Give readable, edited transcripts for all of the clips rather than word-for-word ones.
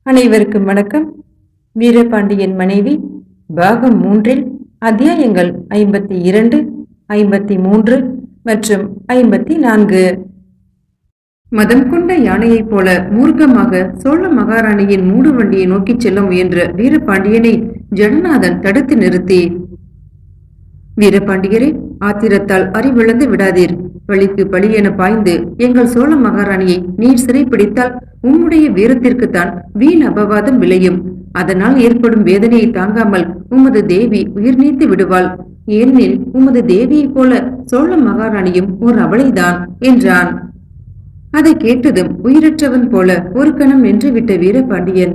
அனைவருக்கும் வணக்கம். வீரபாண்டியன் மனைவி பாகம் 3 அத்தியாயங்கள் 52, 53 மற்றும் 54. மதம் கொண்ட யானையைப் போல மூர்க்கமாக சோழ மகாராணியின் மூடு வண்டியை நோக்கி செல்ல முயன்ற வீரபாண்டியனை ஜனநாதன் தடுத்து நிறுத்தி, வீரபாண்டியரே, ஆத்திரத்தால் அறிவிழந்து விடாதீர். பழிக்கு பழி என பாய்ந்து எங்கள் சோழ மகாராணியை நீர் சிறைப்பிடித்தால் உம்முடைய வீரத்திற்குத்தான் வீண் அபவாதம் விளையும். அதனால் ஏற்படும் வேதனையை தாங்காமல் உமது தேவி உயிர் நீத்து விடுவாள். ஏனெனில் உமது தேவியைப் போல சோழ மகாராணியும் ஒரு அவளைதான் என்றான். அதை கேட்டதும் உயிரற்றவன் போல ஒரு கணம் நின்று விட்ட வீரபாண்டியன்,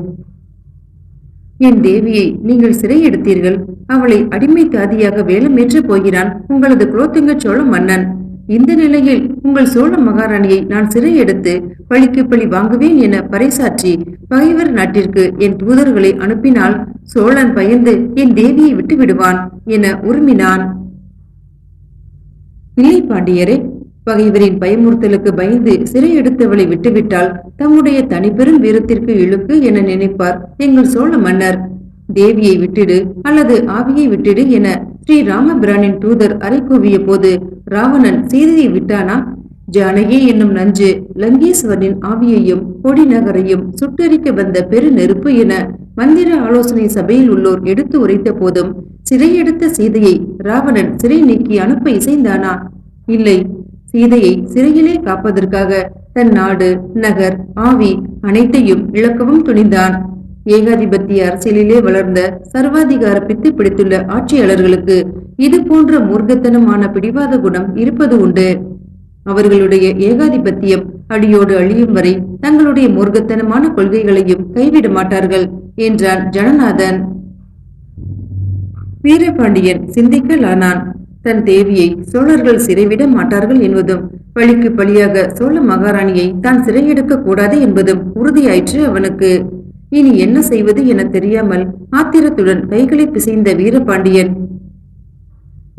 என் தேவியை நீங்கள் சிறை எடுத்தீர்கள். அவளை அடிமை தாதியாக வேலமேற்ற போகிறான் உங்களது குலோத்துங்க சோழ மன்னன். இந்த நிலையில் உங்கள் சோழ மகாராணியை நான் சிறை எடுத்து பழிக்கு பழி வாங்குவேன் என பறைசாற்றி பகைவர் நாட்டிற்கு என் தூதர்களை அனுப்பினால் சோழன் பயந்து என் தேவியை விட்டு விடுவான் என உருமினான். இல்லை பாண்டியரே, பகைவரின் பயமுறுத்தலுக்கு பயந்து சிறை எடுத்தவளை விட்டுவிட்டால் தம்முடைய தனிப்பெரும் வீரத்திற்கு இழுக்கு என நினைப்பார் எங்கள் சோழ மன்னர். தேவியை விட்டிடு அல்லது ஆவியை விட்டிடு என ஸ்ரீ ராமபிரானின் தூதர் அறை கூவிய போது ராவணன் சீதையை விட்டானா? ஜானகி என்னும் நஞ்சு லங்கேஸ்வரனின் ஆவியையும் கொடி நகரையும் சுட்டரிக்க வந்த பெரு நெருப்பு என மந்திர ஆலோசனை சபையில் உள்ளோர் எடுத்து உரைத்த போதும் சிறையெடுத்த சீதையை ராவணன் சிறை நீக்கி அனுப்ப இசைந்தானா? இல்லை. சீதையை சிறையிலே காப்பதற்காக தன் நாடு, நகர், ஆவி அனைத்தையும் இழக்கவும் துணிந்தான். ஏகாதிபத்திய அரசியலிலே வளர்ந்த சர்வாதிகார பித்து பிடித்துள்ள ஆட்சியாளர்களுக்கு இது போன்ற மூர்க்கத்தனமான பிடிவாத குணம் இருப்பது உண்டு. அவர்களுடைய ஏகாதிபத்தியம் அடியோடு அழியும் வரை தங்களுடைய மூர்க்கத்தனமான கொள்கைகளையும் கைவிட மாட்டார்கள் என்றான் ஜனநாதன். வீரபாண்டியன் சிந்திக்கலானான். தன் தேவியை சோழர்கள் சிறைவிட மாட்டார்கள் என்பதும் பழிக்கு பழியாக சோழ மகாராணியை தான் சிறையெடுக்க கூடாது என்பதும் உறுதியாயிற்று அவனுக்கு. இனி என்ன செய்வது என தெரியாமல் ஆத்திரத்துடன் கைகளை பிசைந்த வீரபாண்டியன்,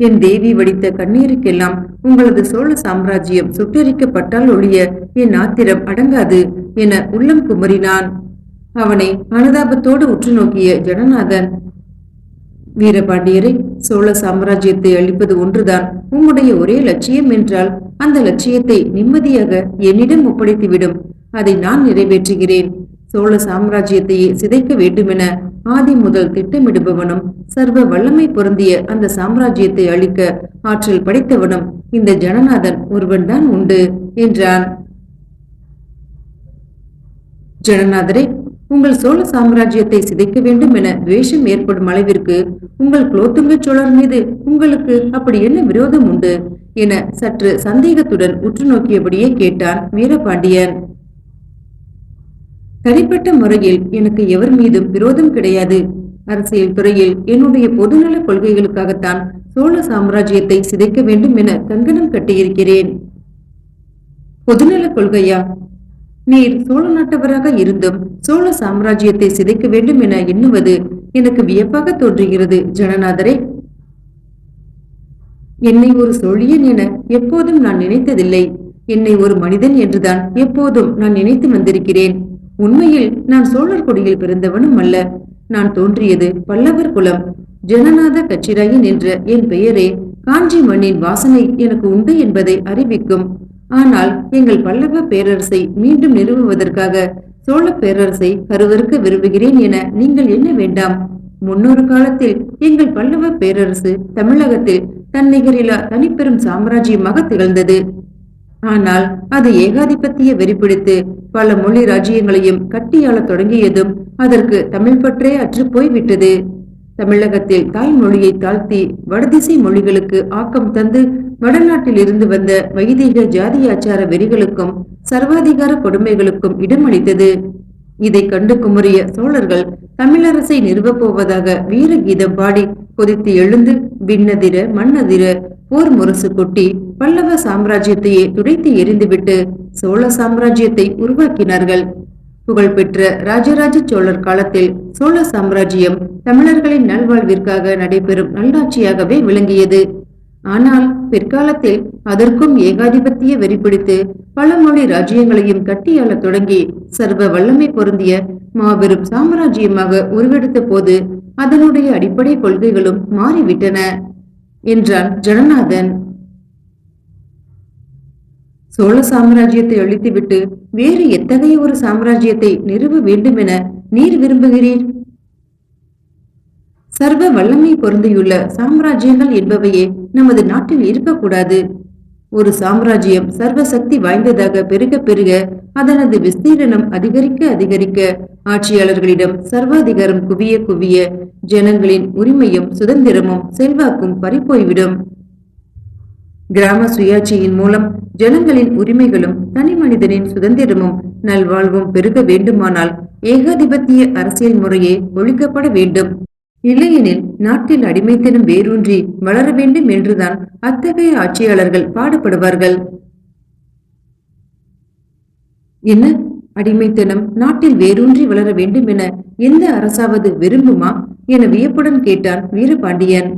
என் தேவி வடித்த கண்ணீருக்கெல்லாம் உங்களது சோழ சாம்ராஜ்யம் சுட்டரிக்கப்பட்டால் ஒழிய என் ஆத்திரம் அடங்காது என உள்ளம் குமரினான். அவனை அனுதாபத்தோடு உற்று நோக்கிய ஜனநாதன், வீரபாண்டியரை, சோழ சாம்ராஜ்யத்தை அளிப்பது ஒன்றுதான் உம்முடைய ஒரே லட்சியம் என்றால் அந்த லட்சியத்தை நிம்மதியாக என்னிடம் ஒப்படைத்துவிடும். அதை நான் நிறைவேற்றுகிறேன். சோழ சாம்ராஜ்யத்தையே சிதைக்க வேண்டுமென ஆதி முதல் திட்டமிடுபவனும் சர்வ வல்லமை பொருந்திய அந்த சாம்ராஜ்யத்தை அழிக்க ஆற்றல் படைத்தவனும் இந்த ஜனநாதன் ஒருவன்தான் உண்டு என்றான். ஜனநாதரே, உங்கள் சோழ சாம்ராஜ்யத்தை சிதைக்க வேண்டும் என துவேஷம் ஏற்படும் அளவிற்கு உங்கள் குலோத்துங்க சோழர் மீது உங்களுக்கு அப்படி என்ன விரோதம் உண்டு என சற்று சந்தேகத்துடன் உற்று நோக்கியபடியே கேட்டான் வீரபாண்டியன். தனிப்பட்ட முறையில் எனக்கு எவர் மீதும் விரோதம் கிடையாது. அரசியல் துறையில் என்னுடைய பொதுநல கொள்கைகளுக்காகத்தான் சோழ சாம்ராஜ்யத்தை சிதைக்க வேண்டும் என கங்கணம் கட்டியிருக்கிறேன். பொதுநல கொள்கையா? நீர் சோழ நாட்டவராக இருந்தும் சோழ சாம்ராஜ்யத்தை சிதைக்க வேண்டும் என எண்ணுவது எனக்கு வியப்பாக தோன்றுகிறது ஜனநாதரே. என்னை ஒரு சோழியன் என எப்போதும் நான் நினைத்ததில்லை. என்னை ஒரு மனிதன் என்றுதான் எப்போதும் நான் நினைத்து வந்திருக்கிறேன். உண்மையில் நான் சோழர் கொடியில் பிறந்தவனும் அல்ல. நான் தோன்றியது பல்லவர் குலம். ஜனநாத கச்சிராயன் என்ற என் பெயரே காஞ்சி மண்ணின் வாசனை எனக்கு உண்டு என்பதை அறிவிக்கும். ஆனால் எங்கள் பல்லவ பேரரசை மீண்டும் நிறுவுவதற்காக சோழ பேரரசை கருவறுக்க விரும்புகிறேன் என நீங்கள் எண்ண வேண்டாம். முன்னொரு காலத்தில் எங்கள் பல்லவ பேரரசு தமிழகத்தில் தன்னிகரிலா தனிப்பெரும் சாம்ராஜ்யமாக திகழ்ந்தது. ஆனால் அது ஏகாதிபத்திய வெறிப்பிடித்து பல மொழி ராஜ்யங்களையும் கட்டியாள தொடங்கியதும் அதற்கு தமிழ் பற்றே அற்று போய்விட்டது. தமிழகத்தில் தாய்மொழியை தாழ்த்தி வடதிசை மொழிகளுக்கு ஆக்கம் தந்து வடநாட்டில் இருந்து வந்த வைதிக ஜாதியாச்சார வெறிகளுக்கும் சர்வாதிகார கொடுமைகளுக்கும் இடமளித்தது. இதை கண்டு குமுறிய சோழர்கள் தமிழரசை நிறுவப் போவதாக வீரகீதம் பாடி கொதித்து எழுந்து விண்ணதிர மண்ணதிர போர் முரசு கொட்டி பல்லவ சாம்ராஜ்யத்தையே துடைத்து எரிந்துவிட்டு சோழ சாம்ராஜ்யத்தை உருவாக்கினார்கள். புகழ்பெற்ற ராஜராஜ சோழர் காலத்தில் சோழ சாம்ராஜ்யம் தமிழர்களின் நல்வாழ்விற்காக நடைபெறும் நல்லாட்சியாகவே விளங்கியது. ஆனால் பிற்காலத்தில் அதற்கும் ஏகாதிபத்திய வெறி பிடித்து பல மொழி ராஜ்யங்களையும் கட்டியாளத் தொடங்கி சர்வ வல்லமை பொருந்திய மாபெரும் சாம்ராஜ்யமாக உருவெடுத்த போது அதனுடைய அடிப்படை கொள்கைகளும் மாறிவிட்டன என்றான் ஜனநாதன். சோழ சாம்ராஜ்யத்தை அழித்துவிட்டு வேறு எத்தகைய ஒரு சாம்ராஜ்யத்தை நிறுவ வேண்டுமென நீர் விரும்புகிறீர்? சர்வ வல்லமை பொருந்தியுள்ள சாம்ராஜ்யங்கள் என்பவையே நமது நாட்டில் இருக்கக்கூடாது. ஒரு சாம்ராஜ்யம் சர்வ சக்தி வாய்ந்ததாக பெருக பெருக அதனது விஸ்தீரணம் அதிகரிக்க அதிகரிக்க ஆட்சியாளர்களிடம் சர்வாதிகாரம் குவிய குவிய ஜனங்களின் உரிமையும் சுதந்திரமும் செல்வாக்கும் பறிப்போய்விடும். கிராம சுயாட்சியின் மூலம் ஜனங்களின் உரிமைகளும் தனி மனிதனின் சுதந்திரமும் நல்வாழ்வும் பெருக வேண்டுமானால் ஏகாதிபத்திய அரசியல் முறையே ஒழிக்கப்பட வேண்டும். இல்லையெனில் நாட்டில் அடிமைத்தனம் வேரூன்றி வளர வேண்டும் என்றுதான் அத்தகைய ஆட்சியாளர்கள் பாடுபடுவார்கள். என்ன, அடிமைத்தனம் நாட்டில் வேரூன்றி வளர வேண்டும் என எந்த அரசாவது விரும்புமா என வியப்புடன் கேட்டான் வீரபாண்டியன்.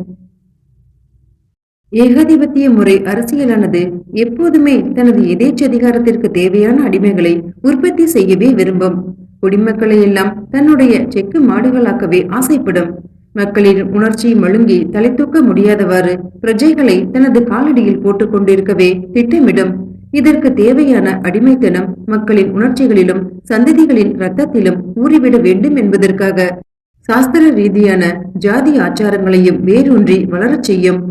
ஏகாதிபத்திய முறை அரசியலானது எப்போதுமே தனது எதேச்சதிகாரத்திற்கு தேவையான அடிமைகளை உற்பத்தி செய்யவே விரும்பும். குடிமக்களை எல்லாம் தன்னுடைய செக்கு மாடுகளாக்கவே ஆசைப்படும். மக்களின் உணர்ச்சி மழுங்கி தலை தூக்க முடியாதவாறு பிரஜைகளை தனது காலடியில் போட்டுக் கொண்டிருக்கவே திட்டமிடும். இதற்கு தேவையான அடிமைத்தனம் மக்களின் உணர்ச்சிகளிலும் சந்ததிகளின் இரத்தத்திலும் ஊறிவிட வேண்டும் என்பதற்காக சாஸ்திர ரீதியான ஜாதி ஆச்சாரங்களையும் வேரூன்றி வளரச் செய்யும்.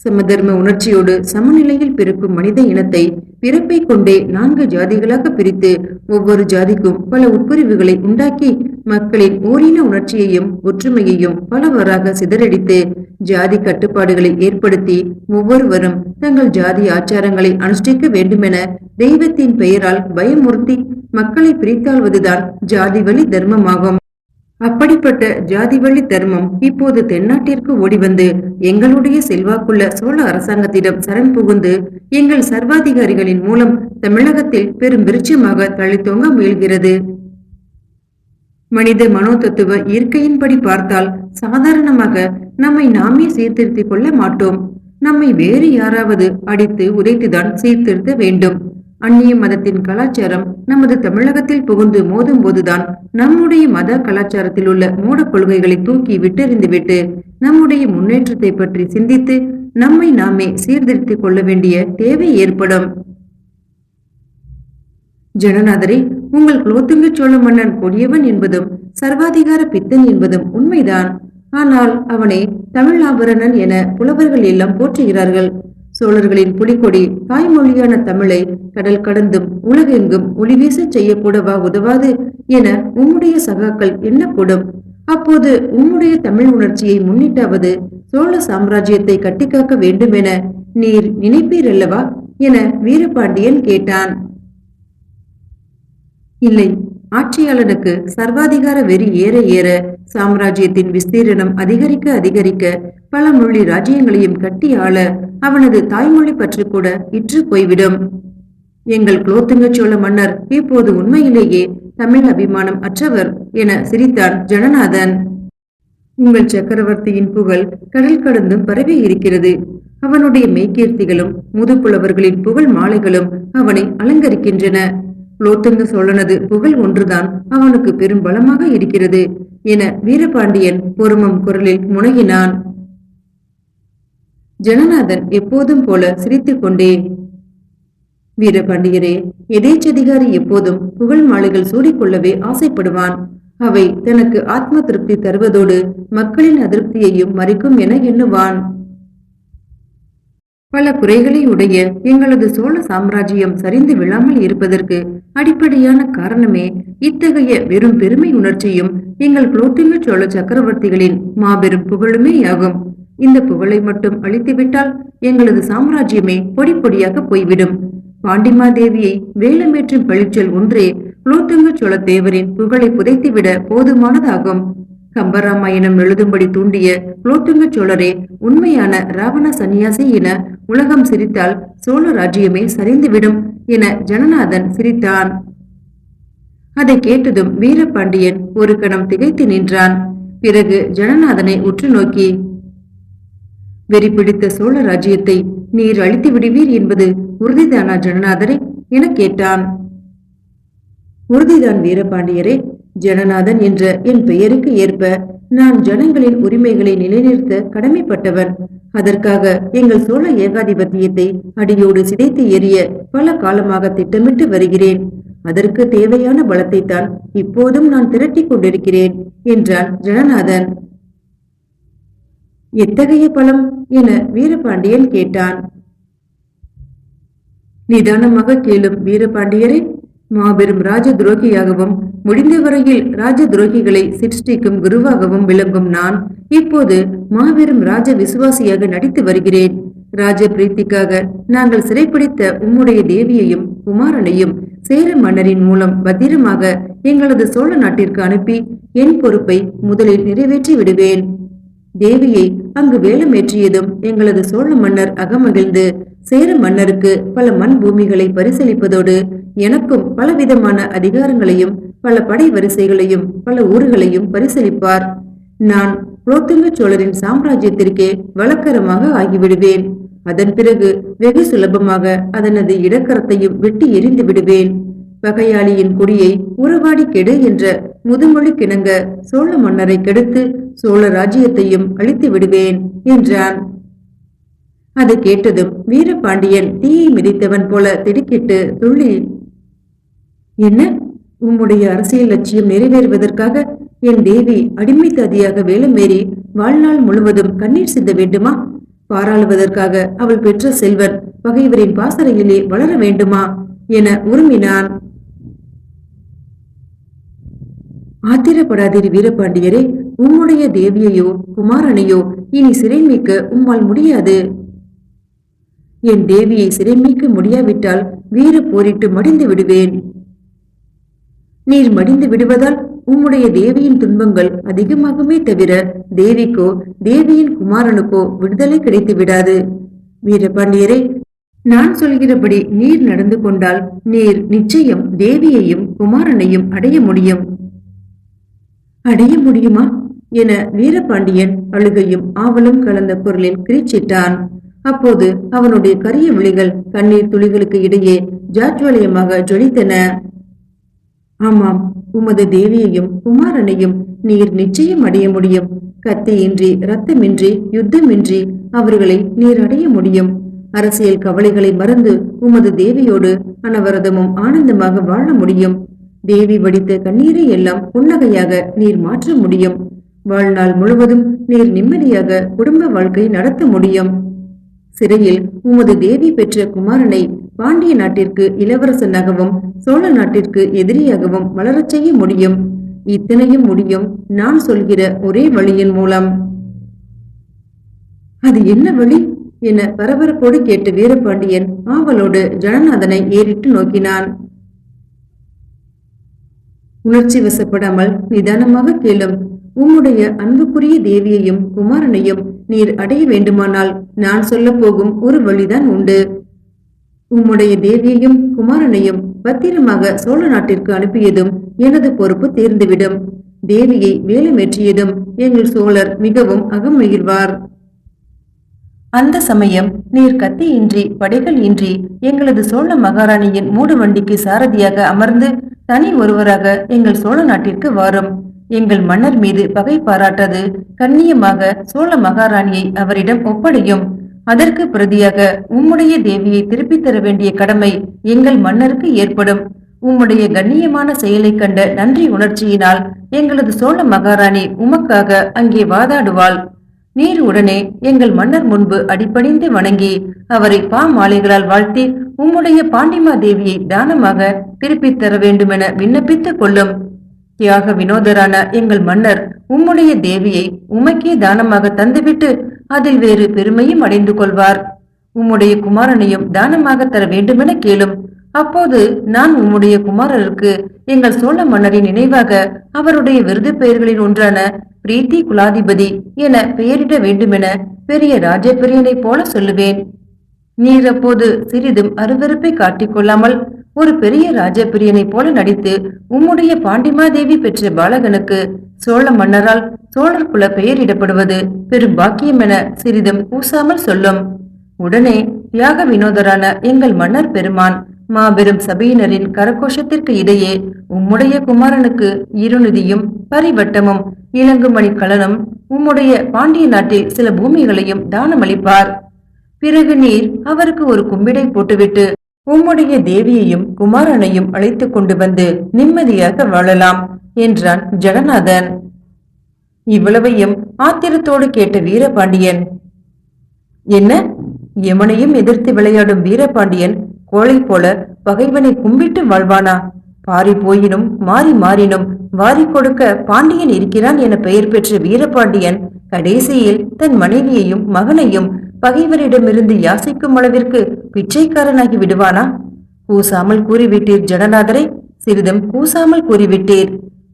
சமதர்ம உணர்ச்சியோடு சமநிலையில் பிறக்கும் மனித இனத்தை பிறப்பை கொண்டே 4 ஜாதிகளாக பிரித்து ஒவ்வொரு ஜாதிக்கும் பல உட்பிரிவுகளை உண்டாக்கி மக்களின் ஓரின உணர்ச்சியையும் ஒற்றுமையையும் பலவாறாக சிதறடித்து ஜாதி கட்டுப்பாடுகளை ஏற்படுத்தி ஒவ்வொருவரும் தங்கள் ஜாதி ஆச்சாரங்களை அனுஷ்டிக்க வேண்டுமென தெய்வத்தின் பெயரால் பயமுறுத்தி மக்களை பிரித்தாள்வதுதான் ஜாதி வழி தர்மமாகும். அப்படிப்பட்ட ஜாதிவழி தர்மம் இப்போது தென்னாட்டிற்கு ஓடிவந்து எங்களுடைய செல்வாக்குள்ள சோழ அரசாங்கத்திடம் சரண் புகுந்து எங்கள் சர்வாதிகாரிகளின் மூலம் தமிழகத்தில் பெரும் விருட்சமாக தழைத்தோங்க முயல்கிறது. மனித மனோதத்துவ இயற்கையின்படி பார்த்தால் சாதாரணமாக நம்மை நாமே சீர்திருத்திக் கொள்ள மாட்டோம். நம்மை வேறு யாராவது அடித்து உதைத்துதான் சீர்திருத்த வேண்டும். அந்நிய மதத்தின் கலாச்சாரம் நமது தமிழகத்தில் புகுந்து மோதும் போதுதான் நம்முடைய மத கலாச்சாரத்தில் உள்ள மூட கொள்கைகளை தூக்கி விட்டெறிந்துவிட்டு நம்முடைய முன்னேற்றத்தை பற்றி சிந்தித்து நம்மை நாமே சீர்திருத்திக் கொள்ள வேண்டிய தேவை ஏற்படும். ஜனநாதரே, உங்கள் குலோத்துங்க சோழ மன்னன் கொடியவன் என்பதும் சர்வாதிகார பித்தன் என்பதும் உண்மைதான். ஆனால் அவனை தமிழாபரணன் என புலவர்கள் எல்லாம் போற்றுகிறார்கள். சோழர்களின் புலிகொடி தாய்மொழியான தமிழை கடல் கடந்தும் உலகெங்கும் ஒளிவீச செய்யக்கூடவா உதவாது என உம்முடைய சகாக்கள் எண்ணக்கூடும். அப்போது உம்முடைய தமிழ் உணர்ச்சியை முன்னிட்டாவது சோழ சாம்ராஜ்யத்தை கட்டிக்காக்க வேண்டும் என நீர் நினைப்பீரல்லவா என வீரபாண்டியன் கேட்டான். இல்லை, ஆட்சியாளனுக்கு சர்வாதிகார வெறி ஏற ஏற சாம்ராஜ்யத்தின் விஸ்தீரணம் அதிகரிக்க அதிகரிக்க பல மொழி ராஜ்யங்களையும் கட்டி ஆள அவனது தாய்மொழி பற்றி கூட இற்று போய்விடும். எங்கள் குலோத்துங்க சோழ மன்னர் இப்போது உண்மையிலேயே தமிழ் அபிமானம் அற்றவர் என சிரித்தான் ஜனநாதன். உங்கள் சக்கரவர்த்தியின் புகழ் கடல் கடந்தும் பரவி இருக்கிறது. அவனுடைய மெய்கீர்த்திகளும் முதுப்புலவர்களின் புகழ் மாலைகளும் அவனை அலங்கரிக்கின்றன. குலோத்துங்க சோழனது புகழ் ஒன்றுதான் அவனுக்கு பெரும் பலமாக இருக்கிறது என வீரபாண்டியன் பொறுமம் குரலில் முனகினான். ஜனநாதன் எப்போதும் போல சிரித்துக் கொண்டே, வீரபாண்டியரே, எதேச்சதிகாரி எப்போதும் புகழ் மாலைகள் சூடிக்கொள்ளவே ஆசைப்படுவான். அவை தனக்கு ஆத்ம திருப்தி தருவதோடு மக்களின் அதிருப்தியையும் மறைக்கும் என எண்ணுவான். பல குறைகளை உடைய எங்களது சோழ சாம்ராஜ்யம் சரிந்து விழாமல் இருப்பதற்கு அடிப்படையான காரணமே இத்தகைய வெறும் பெருமை உணர்ச்சியும் எங்கள் குலோத்துங்க சோழ சக்கரவர்த்திகளின் மாபெரும் புகழுமேயாகும். இந்த புகழை மட்டும் அழித்துவிட்டால் எங்களது சாம்ராஜ்யமே பொடி பொடியாக போய்விடும். பாண்டிமாதேவியை வேலமேற்றும் பழிச்சொல் ஒன்றே குலோத்துங்க சோழ தேவரின் புகழை புதைத்துவிட போதுமானதாகும். கம்பராமாயணம் எழுதும்படி தூண்டிய குலோத்துங்க சோழரே உண்மையான ராவண சன்னியாசி என உலகம் சிரித்தால் சோழ ராஜ்யமே சரிந்துவிடும் என ஜனநாதன் சிரித்தான். அதை கேட்டதும் வீரபாண்டியன் ஒரு கணம் திகைத்து நின்றான். பிறகு ஜனநாதனை உற்று நோக்கி, வெறி பிடித்த சோழ ராஜ்யத்தை நீர் அழித்து விடுவீர் என்பது உறுதிதானா ஜனநாதரே என கேட்டான். உறுதிதான் வீரபாண்டியரே. ஜனநாதன் என்ற என் பெயருக்கு ஏற்ப நான் ஜனங்களின் உரிமைகளை நிலைநிறுத்த கடமைப்பட்டவன். அதற்காக எங்கள் சோழ ஏகாதிபத்தியத்தை அடியோடு சிதைத்து எறிய பல காலமாக திட்டமிட்டு வருகிறேன். அதற்கு தேவையான பலத்தை தான் இப்போதும் நான் திரட்டி கொண்டிருக்கிறேன் என்றான் ஜனநாதன். எத்தகைய பலம் என வீரபாண்டியன் கேட்டான். நிதானமாக கேளும் வீரபாண்டியரே. மாபெரும் ராஜ துரோகியாகவும் முடிந்த வரையில் ராஜ துரோகிகளை சிருஷ்டிக்கும் குருவாகவும் விளங்கும் நான் இப்போது மாபெரும் ராஜ விசுவாசியாக நடித்து வருகிறேன். ராஜ பிரீத்திக்காக நாங்கள் சிறைப்பிடித்த உம்முடைய தேவியையும் குமாரனையும் சேர மன்னரின் மூலம் பத்திரமாக எங்களது சோழ நாட்டிற்கு அனுப்பி என் பொறுப்பை முதலில் நிறைவேற்றி விடுவேன். தேவியை அங்கு வேலமேற்றியதும் எங்களது சோழ மன்னர் அகமகிழ்ந்து சேர மன்னருக்கு பல மண் பூமிகளை பரிசளிப்பதோடு எனக்கும் பலவிதமான அதிகாரங்களையும் பல படை வரிசைகளையும் பல ஊர்களையும் பரிசளிப்பார். நான் குலோத்துங்க சோழரின் சாம்ராஜ்யத்திற்கே வழக்கரமாக ஆகிவிடுவேன். அதன் பிறகு வெகு சுலபமாக அதனது இடக்கரத்தையும் வெட்டி எரிந்து விடுவேன். பகையாளியின் கொடியை உறவாடி கெடு என்ற முதுமொழி கிணங்க சோழ மன்னரை கெடுத்து சோழ ராஜ்யத்தையும் அழித்து விடுவேன் என்றான். அதை கேட்டதும் வீரபாண்டியன் தீயை மிதித்தவன் போல திடுக்கிட்டு துள்ளி, என்ன, உம்முடைய அரசியல் லட்சியம் நிறைவேறுவதற்காக என் தேவி அடிமைத்தாதியாக வேலமேறி வாழ்நாள் முழுவதும் கண்ணீர் சிந்த வேண்டுமா? பாராளுவதற்காக அவள் பெற்ற செல்வன் பகைவரின் பாசறையிலே வளர வேண்டுமா என உருமினான். ஆத்திரப்படாதீர் வீரபாண்டியரே. உம்முடைய தேவியையோ குமாரனையோ இனி சிறை மீட்க உம்மால் முடியாது. என் தேவியை சிறை மீட்க முடியாவிட்டால் வீர போரிட்டு மடிந்து விடுவேன். நீர் மடிந்து விடுவதால் உம்முடைய தேவியின் துன்பங்கள் அதிகமாகுமே தவிர தேவிக்கோ தேவியின் குமாரனுக்கோ விடுதலை கிடைத்து விடாது. வீரபாண்டியரே, நான் சொல்கிறபடி நீர் நடந்து கொண்டால் நீர் நிச்சயம் தேவியையும் குமாரனையும் அடைய முடியும். அடைய முடியுமா என வீரபாண்டியன் அழுகையும் ஆவலும் கலந்த குரலில் கிரீச்சிட்டான். அப்போது அவனுடைய கரிய விழிகள் கண்ணீர் துளிகளுக்கு இடையே ஜாஜ்வலயமாக ஜொலித்தன. ஆமாம், உமது தேவியையும் குமாரனையும் நீர் நிச்சயம் அடைய முடியும். கத்தியின்றி இரத்தமின்றி யுத்தமின்றி அவர்களை நீர் அடைய முடியும். அரசியல் கவலைகளை மறந்து உமது தேவியோடு அனவரதமும் ஆனந்தமாக வாழ முடியும். தேவி வடித்த கண்ணீரை எல்லாம் புன்னகையாக நீர் மாற்ற முடியும். வாழ்நாள் முழுவதும் நீர் நிம்மதியாக குடும்ப வாழ்க்கை நடத்த முடியும். சிறையில் உமது தேவி பெற்ற குமாரனை பாண்டிய நாட்டிற்கு இளவரசனாகவும் சோழ நாட்டிற்கு எதிரியாகவும் வளரச் செய்ய முடியும். இத்தனையும் முடியும் நான் சொல்கிற ஒரே வழியின் மூலம். அது என்ன வழி என பரபரப்போடு கேட்ட வீரபாண்டியன் ஆவலோடு ஜனநாதனை ஏறிட்டு நோக்கினான். உணர்ச்சி வசப்படாமல் நிதானமாக கேளும். உம்முடைய அன்புக்குரிய தேவியையும் குமாரனையும் நீர் அடைய வேண்டுமானால் நான் சொல்ல போகும் ஒரு வழிதான் உண்டு. உம்முடைய தேவியையும் குமாரனையும் பத்திரமாக சோழ நாட்டிற்கு அனுப்பியதும் எனது பொறுப்பு தேர்ந்துவிடும். தேவியை வேலமேற்றியதும் எங்கள் சோழர் மிகவும் அகமகிழ்வார். அந்த சமயம் நீர் கத்தியின்றி படைகள் இன்றி எங்களது சோழ மகாராணியின் மூடு வண்டிக்கு சாரதியாக அமர்ந்து தனி ஒருவராக எங்கள் சோழ நாட்டிற்கு வாரும். எங்கள் மன்னர் மீது பகை பாராட்டது கண்ணியமாக சோழ மகாராணியை அவரிடம் ஒப்படையும். அதற்கு பிரதியாக உம்முடைய தேவியை திருப்பித் தர வேண்டிய கடமை எங்கள் மன்னருக்கு ஏற்படும். உம்முடைய கண்ணியமான செயலை கண்ட நன்றி உணர்ச்சியினால் எங்களது சோழ மகாராணி உமக்காக அங்கே வாதாடுவாள். நீர் உடனே எங்கள் மன்னர் முன்பு அடிபணிந்து வணங்கி அவரை மாலைகளால் வாழ்த்தி உம்முடைய பாண்டிமா தேவியை தானமாக திருப்பித் தர வேண்டுமென விண்ணப்பித்துக் கொள்ளும். தியாக வினோதரான எங்கள் மன்னர் உம்முடைய தேவியை உமக்கே தானமாக தந்துவிட்டு அதில் வேறு பெருமையும் அடைந்து கொள்வார். உம்முடைய குமாரனையும் தானமாக தர வேண்டுமென கேளும். அப்போது நான் உம்முடைய குமாரருக்கு எங்கள் சோழ மன்னரின் நினைவாக அவருடைய விருது பெயர்களில் ஒன்றான பிரீத்தி குலாதிபதி என பெயரிட வேண்டுமென பெரிய ராஜபிரியனை போல சொல்லுவேன். நீர் அப்போது சிறிதும் அருவருப்பை காட்டிக்கொள்ளாமல் ஒரு பெரிய ராஜபிரியனை போல நடித்து உம்முடைய பாண்டிமாதேவி பெற்ற பாலகனுக்கு சோழ மன்னரால் சோழர் குல பெயரிடப்படுவது பெரும் பாக்கியம் என சிறிதும் கூசாமல் சொல்லும். உடனே தியாக வினோதரான எங்கள் மன்னர் பெருமான் மாபெரும் சபையினரின் கரகோஷத்திற்கு இடையே உம்முடைய குமாரனுக்கு இருநிதியும் பரிவட்டமும் இளங்குமணி கலனும் உம்முடைய பாண்டிய நாட்டில் சில பூமிகளையும் தானமளிப்பார். பிறகு நீர் அவருக்கு ஒரு கும்பிடை போட்டுவிட்டு உம்முடைய தேவியையும் குமாரனையும் அழைத்து கொண்டு வந்து நிம்மதியாக வாழலாம் என்றான் ஜெகநாதன். இவ்வளவையும் ஆத்திரத்தோடு கேட்ட வீரபாண்டியன், என்ன, யமனையும் எதிர்த்து விளையாடும் வீரபாண்டியன் கோழை போல பகைவனை கும்பிட்டு வாழ்வானா? பாரி போயினும் மாறி மாறினும் வாரி கொடுக்க பாண்டியன் இருக்கிறான் என பெயர் பெற்ற வீரபாண்டியன் கடைசியில் தன் மனைவியையும் மகனையும் பகைவரிடமிருந்து யாசிக்கும் அளவிற்கு பிச்சைக்காரனாகி விடுவானா? கூசாமல் கூறிவிட்டீர் ஜனநாதரை, சிறிதும் கூசாமல் கூறிவிட்டீர்.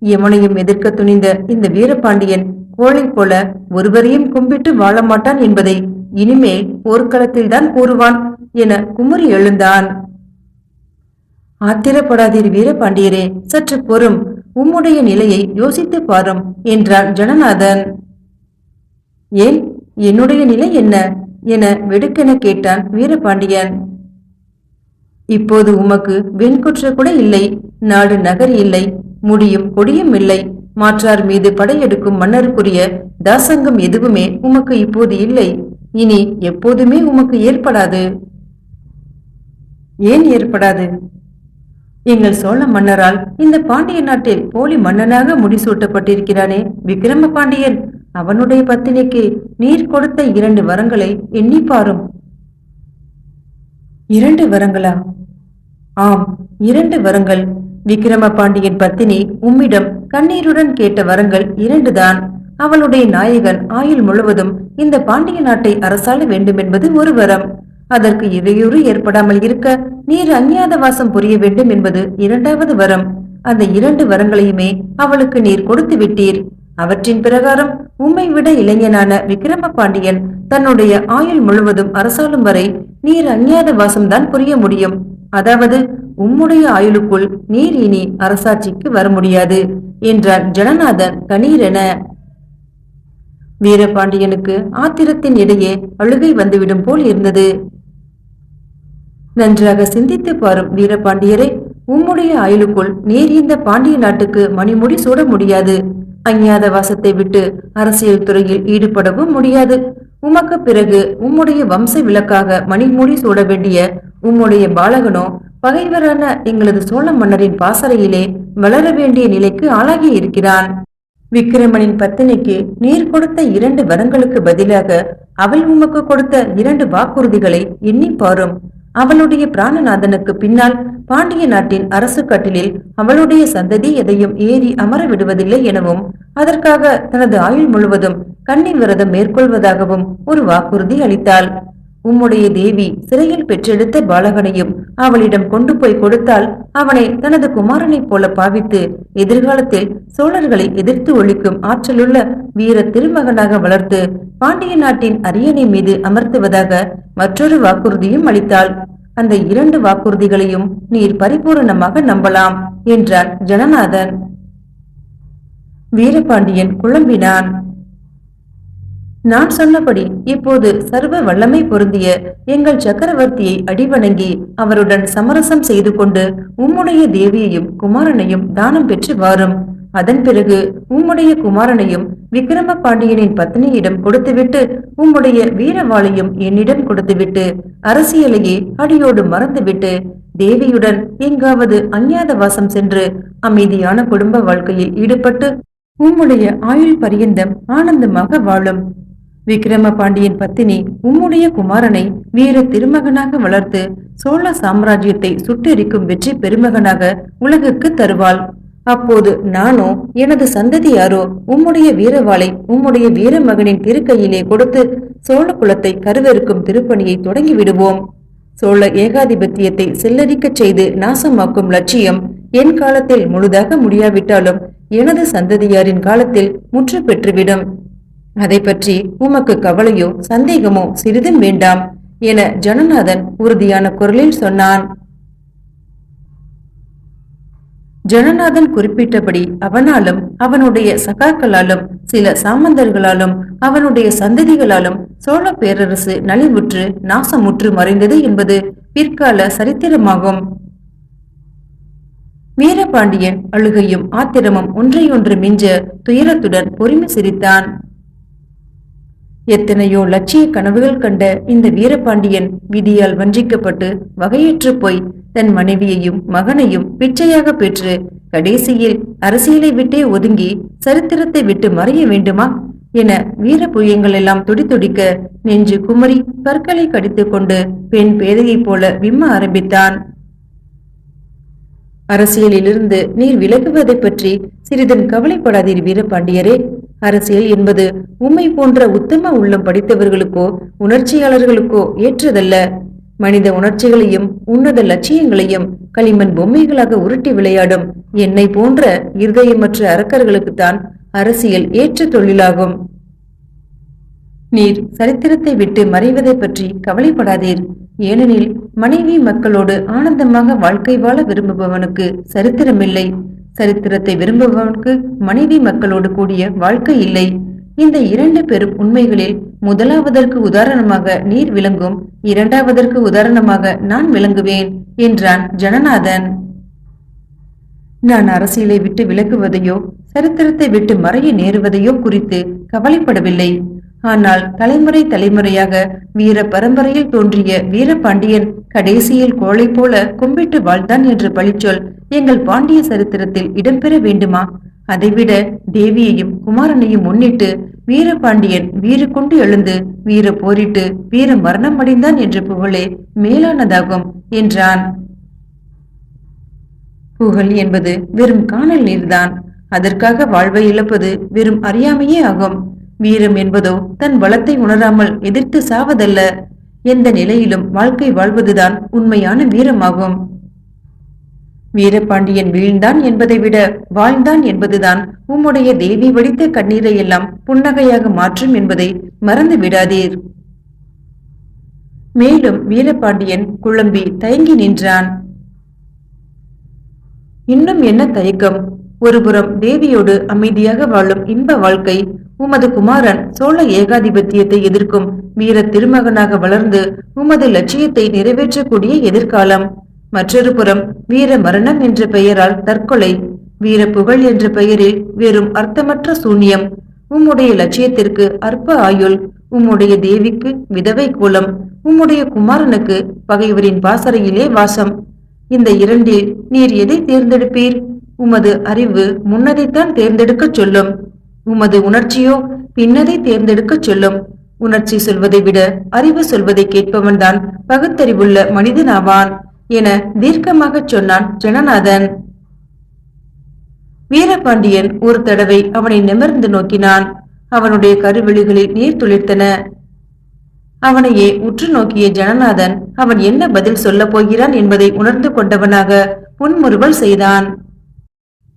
யமனையும் எதிர்க்க துணிந்த இந்த வீரபாண்டியன் கோழை போல ஒருவரையும் கும்பிட்டு வாழ மாட்டான் என்பதை இனிமேல் போர்க்களத்தில் தான் கூறுவான் என குமுறி எழுந்தான். ஆத்திரப்படாதீர் வீரபாண்டியரே, சற்று பொறும், உம்முடைய நிலையை யோசித்து பாரும் என்றான் ஜனநாதன். ஏன், என்னுடைய நிலை என்ன என வெடுக்கென கேட்டான் வீரபாண்டியன். இப்போது உமக்கு வெண்குற்ற கூட இல்லை, நாடு நகர் இல்லை, முடியும் கொடியும் இல்லை, மாற்றார் மீது படையெடுக்கும் மன்னருக்குரிய தாசங்கம் எதுவுமே உமக்கு இப்போது இல்லை, இனி எப்போதுமே உமக்கு ஏற்படாது. ஏன் ஏற்படாது? எங்கள் சோழ மன்னரால் இந்த பாண்டிய நாட்டில் போலி மன்னனாக முடிசூட்டப்பட்டிருக்கிறானே விக்கிரம பாண்டியன், அவனுடைய பத்தினிக்கு நீர் கொடுத்த 2 வரங்களை எண்ணி பாரும். 2 வரங்களா? ஆம், 2 வரங்கள். விக்கிரம பாண்டியன் பத்தினி உம்மிடம் கண்ணீருடன் கேட்ட வரங்கள் 2 தான். அவளுடைய நாயகன் ஆயுள் முழுவதும் இந்த பாண்டிய நாட்டை அரசாள வேண்டும் என்பது ஒரு வரம். அதற்கு இடையூறு ஏற்படாமல் இருக்க நீர் அஞ்ஞாத வாசம் புரிய வேண்டும் என்பது 2வது வரம். அந்த 2 வரங்களையுமே அவளுக்கு நீர் கொடுத்து விட்டீர். அவற்றின் பிரகாரம் உம்மை விட இளைஞனான விக்கிரம பாண்டியன் தன்னுடைய ஆயுள் முழுவதும் அரசாளும் வரை நீர் அஞ்ஞாத வாசம்தான் புரிய முடியும். அதாவது உம்முடைய ஆயுளுக்குள் நீர் இனி அரசாட்சிக்கு வர முடியாது என்றார் ஜனநாதன் கணீரென. வீரபாண்டியனுக்கு ஆத்திரத்தின் இடையே அழுகை வந்துவிடும் போல் இருந்தது. நன்றாக சிந்தித்து பாரும் வீரபாண்டியரே, உம்முடைய ஆயுளுக்குள் நீர் இந்த பாண்டிய நாட்டுக்கு மணிமுடி சூட முடியாது. அஞ்ஞாத வாசத்தை விட்டு அரசியல் துறையில் ஈடுபடவும் முடியாது. உமக்கு பிறகு உம்முடைய வம்ச விளக்காக மணிமுடி சூட வேண்டிய உம்முடைய பாலகனோ பகைவரான எங்களது சோழ மன்னரின் பாசறையிலே வளர வேண்டிய நிலைக்கு ஆளாகி இருக்கிறான். விக்கிரமனின் பத்தினிக்கு நீர் கொடுத்த 2 வரங்களுக்கு பதிலாக அவள் உமக்கு கொடுத்த 2 வாக்குறுதிகளை எண்ணி பாரும். அவளுடைய பிராணநாதனுக்கு பின்னால் பாண்டிய நாட்டின் அரசு கட்டிலில் அவளுடைய சந்ததி எதையும் ஏறி அமர விடுவதில்லை எனவும், அதற்காக தனது ஆயுள் முழுவதும் கன்னி விரதம் மேற்கொள்வதாகவும் ஒரு வாக்குறுதி அளித்தாள். உம்முடைய தேவி சிறையில் பெற்றெடுத்த பாலகனையும் அவளிடம் கொண்டு போய் கொடுத்தால் அவனை தனது குமாரனைப் போல பாவித்து எதிர்காலத்தில் சோழர்களை எதிர்த்து ஒழிக்கும் ஆற்றலுள்ள வீர திருமகனாக வளர்த்து பாண்டிய நாட்டின் அரியணை மீது அமர்த்துவதாக மற்றொரு வாக்குறுதியும் அளித்தாள். அந்த 2 வாக்குறுதிகளையும் நீர் பரிபூரணமாக நம்பலாம் என்றான் ஜனநாதன். வீரபாண்டியன் குழம்பினான். நான் சொன்னபடி இப்போது சர்வ வல்லமை பொருந்திய எங்கள் சக்கரவர்த்தியை அடிவணங்கி அவருடன் சமரசம் செய்து கொண்டு உம்முடைய தேவியையும் குமாரனையும் தானம் பெற்று வாரும். அதன் பிறகு உம்முடைய குமாரனையும் விக்கிரம பாண்டியனின் பத்னியிடம் கொடுத்துவிட்டு உம்முடைய வீரவாளையும் என்னிடம் கொடுத்துவிட்டு அரசியலையே அடியோடு மறந்துவிட்டு தேவியுடன் எங்காவது அஞ்ஞாத வாசம் சென்று அமைதியான குடும்ப வாழ்க்கையில் ஈடுபட்டு உம்முடைய ஆயுள் பரியந்தம் ஆனந்தமாக வாழும். விக்கிரம பாண்டியன் பத்தினி உம்முடைய குமாரனை வீர திருமகனாக வளர்த்து சோழ சாம்ராஜ்யத்தை சுட்டெரிக்கும் வெற்றி பெருமகனாக உலகுக்கு தருவாள். அப்போது நானோ எனது சந்ததியாரோ உம்முடைய வீரவாளை உம்முடைய வீரமகனின் திருக்கையிலே கொடுத்து சோழ குலத்தை கருவெருக்கும் திருப்பணியை தொடங்கி விடுவோம். சோழ ஏகாதிபத்தியத்தை செல்லரிக்கச் செய்து நாசமாக்கும் லட்சியம் என் காலத்தில் முழுதாக முடியாவிட்டாலும் எனது சந்ததியாரின் காலத்தில் முற்று பெற்றுவிடும். அதை பற்றி உமக்கு கவலையோ சந்தேகமோ சிறிதும் வேண்டாம் என ஜனநாதன் உறுதியான குரலில் சொன்னான். ஜனநாதன் குறிப்பிட்டபடி அவனாலும் அவனுடைய சகாக்களாலும் சில சாமந்தர்களாலும் அவனுடைய சந்ததிகளாலும் சோழ பேரரசு நலிவுற்று நாசமுற்று மறைந்தது என்பது பிற்கால சரித்திரமாகும். வீரபாண்டியன் அழுகையும் ஆத்திரமும் ஒன்றையொன்று மிஞ்ச துயரத்துடன் பொறுமை சிரித்தான். எத்தனையோ லட்சிய கனவுகள் கண்ட இந்த வீரபாண்டியன் விதியால் வஞ்சிக்கப்பட்டு வகையற்று போய் தன் மனைவியையும் மகனையும் பிச்சையாக பெற்று கடைசியில் அரசியலை விட்டே ஒதுங்கி சரித்திரத்தை விட்டு மறைய வேண்டுமா என வீர புயங்கள் எல்லாம் துடிதுடிக்க நெஞ்சு குமரி பற்களை கடித்துக் கொண்டு பெண் பேதையைப் போல விம்ம ஆரம்பித்தான். அரசியலிலிருந்து நீர் விலகுவதை பற்றி சிறிதும் கவலைப்படாதீர் வீரபாண்டியரே. அரசியல் என்பது உம்மை போன்ற உத்தம உள்ளம் படித்தவர்களுக்கோ உணர்ச்சியாளர்களுக்கோ ஏற்றதல்ல. மனித உணர்ச்சிகளையும் உன்னத லட்சியங்களையும் களிமண் பொம்மைகளாக உருட்டி விளையாடும் என்னை போன்ற இருதயமற்ற அரக்கர்களுக்குத்தான் அரசியல் ஏற்ற தொழிலாகும். நீர் சரித்திரத்தை விட்டு மறைவதை பற்றி கவலைப்படாதீர். ஏனெனில் மனைவி மக்களோடு ஆனந்தமாக வாழ்க்கை வாழ விரும்புபவனுக்கு சரித்திரமில்லை. சரித்திரத்தை விரும்புபவனுக்கு மனைவி மக்களோடு கூடிய வாழ்க்கை இல்லை. இந்த இரண்டு பெரும் உண்மைகளில் முதலாவதற்கு உதாரணமாக நீர் விளங்கும், இரண்டாவதற்கு உதாரணமாக நான் விளங்குவேன் என்றான் ஜனநாதன். நான் அரசியலை விட்டு விலகுவதையோ சரித்திரத்தை விட்டு மறைய நேருவதையோ குறித்து கவலைப்படவில்லை. ஆனால் தலைமுறை தலைமுறையாக வீர பரம்பரையில் தோன்றிய வீரபாண்டியன் கடைசியில் கோளை போல கும்பிட்டு வாழ்ந்தான் என்ற பழிச்சொல் எங்கள் பாண்டிய சரித்திரத்தில் இடம்பெற வேண்டுமா? அதைவிட தேவியையும் குமாரனையும் முன்னிட்டு வீரபாண்டியன் வீறு கொண்டு எழுந்து வீர போரிட்டு வீர மரணம் அடைந்தான் என்ற புகழே மேலானதாகும் என்றான். புகழ் என்பது வெறும் காணல் நீர்தான். அதற்காக வாழ்வை இழப்பது வெறும் அறியாமையே ஆகும். வீரம் என்பதோ தன் பலத்தை உணராமல் எதிர்த்து சாவதல்ல. எந்த நிலையிலும் வாழ்க்கை வாழ்வதுதான் உண்மையான வீரமாகும். வீரபாண்டியன் வீழ்ந்தான் என்பதை விட வாழ்ந்தான் என்பதுதான் உம்முடைய தேவி வடித்த கண்ணீரை எல்லாம் புன்னகையாக மாற்றும் என்பதை மறந்து விடாதீர். மேலும் வீரபாண்டியன் குழம்பி தயங்கி நின்றான். இன்னும் என்ன தயக்கம்? ஒருபுறம் தேவியோடு அமைதியாக வாழும் இன்ப வாழ்க்கை, உமது குமாரன் சோழ ஏகாதிபத்தியத்தை எதிர்க்கும் வீர திருமகனாக வளர்ந்து உமது லட்சியத்தை நிறைவேற்றக்கூடிய எதிர்காலம். மற்றொரு புறம் வீர மரணம் என்ற பெயரால் தற்கொலை, வீர புகழ் என்ற பெயரில் வெறும் அர்த்தமற்ற சூன்யம். உம்முடைய லட்சியத்திற்கு அற்ப ஆயுள், உம்முடைய தேவிக்கு விதவை கோலம், உம்முடைய குமாரனுக்கு பகைவரின் பாசறையிலே வாசம். இந்த இரண்டில் நீர் எதை தேர்ந்தெடுப்பீர்? உமது அறிவு முன்னதைத்தான் தேர்ந்தெடுக்க சொல்லும். உமது உணர்ச்சியோ பின்னதை தேர்ந்தெடுக்க சொல்லும். உணர்ச்சி சொல்வதை விட அறிவு சொல்வதை கேட்பவன் தான் பகுத்தறிவுள்ள மனிதனாவான் என தீர்க்கமாக சொன்னான் ஜனநாதன். வீரபாண்டியன் ஒரு தடவை அவனை நிமிர்ந்து நோக்கினான். அவனுடைய கருவிழிகளில் நீர் துளிர்த்தன. அவனையே உற்று நோக்கிய ஜனநாதன் அவன் என்ன பதில் சொல்ல போகிறான் என்பதை உணர்ந்து கொண்டவனாக புன்முறுவல் செய்தான்.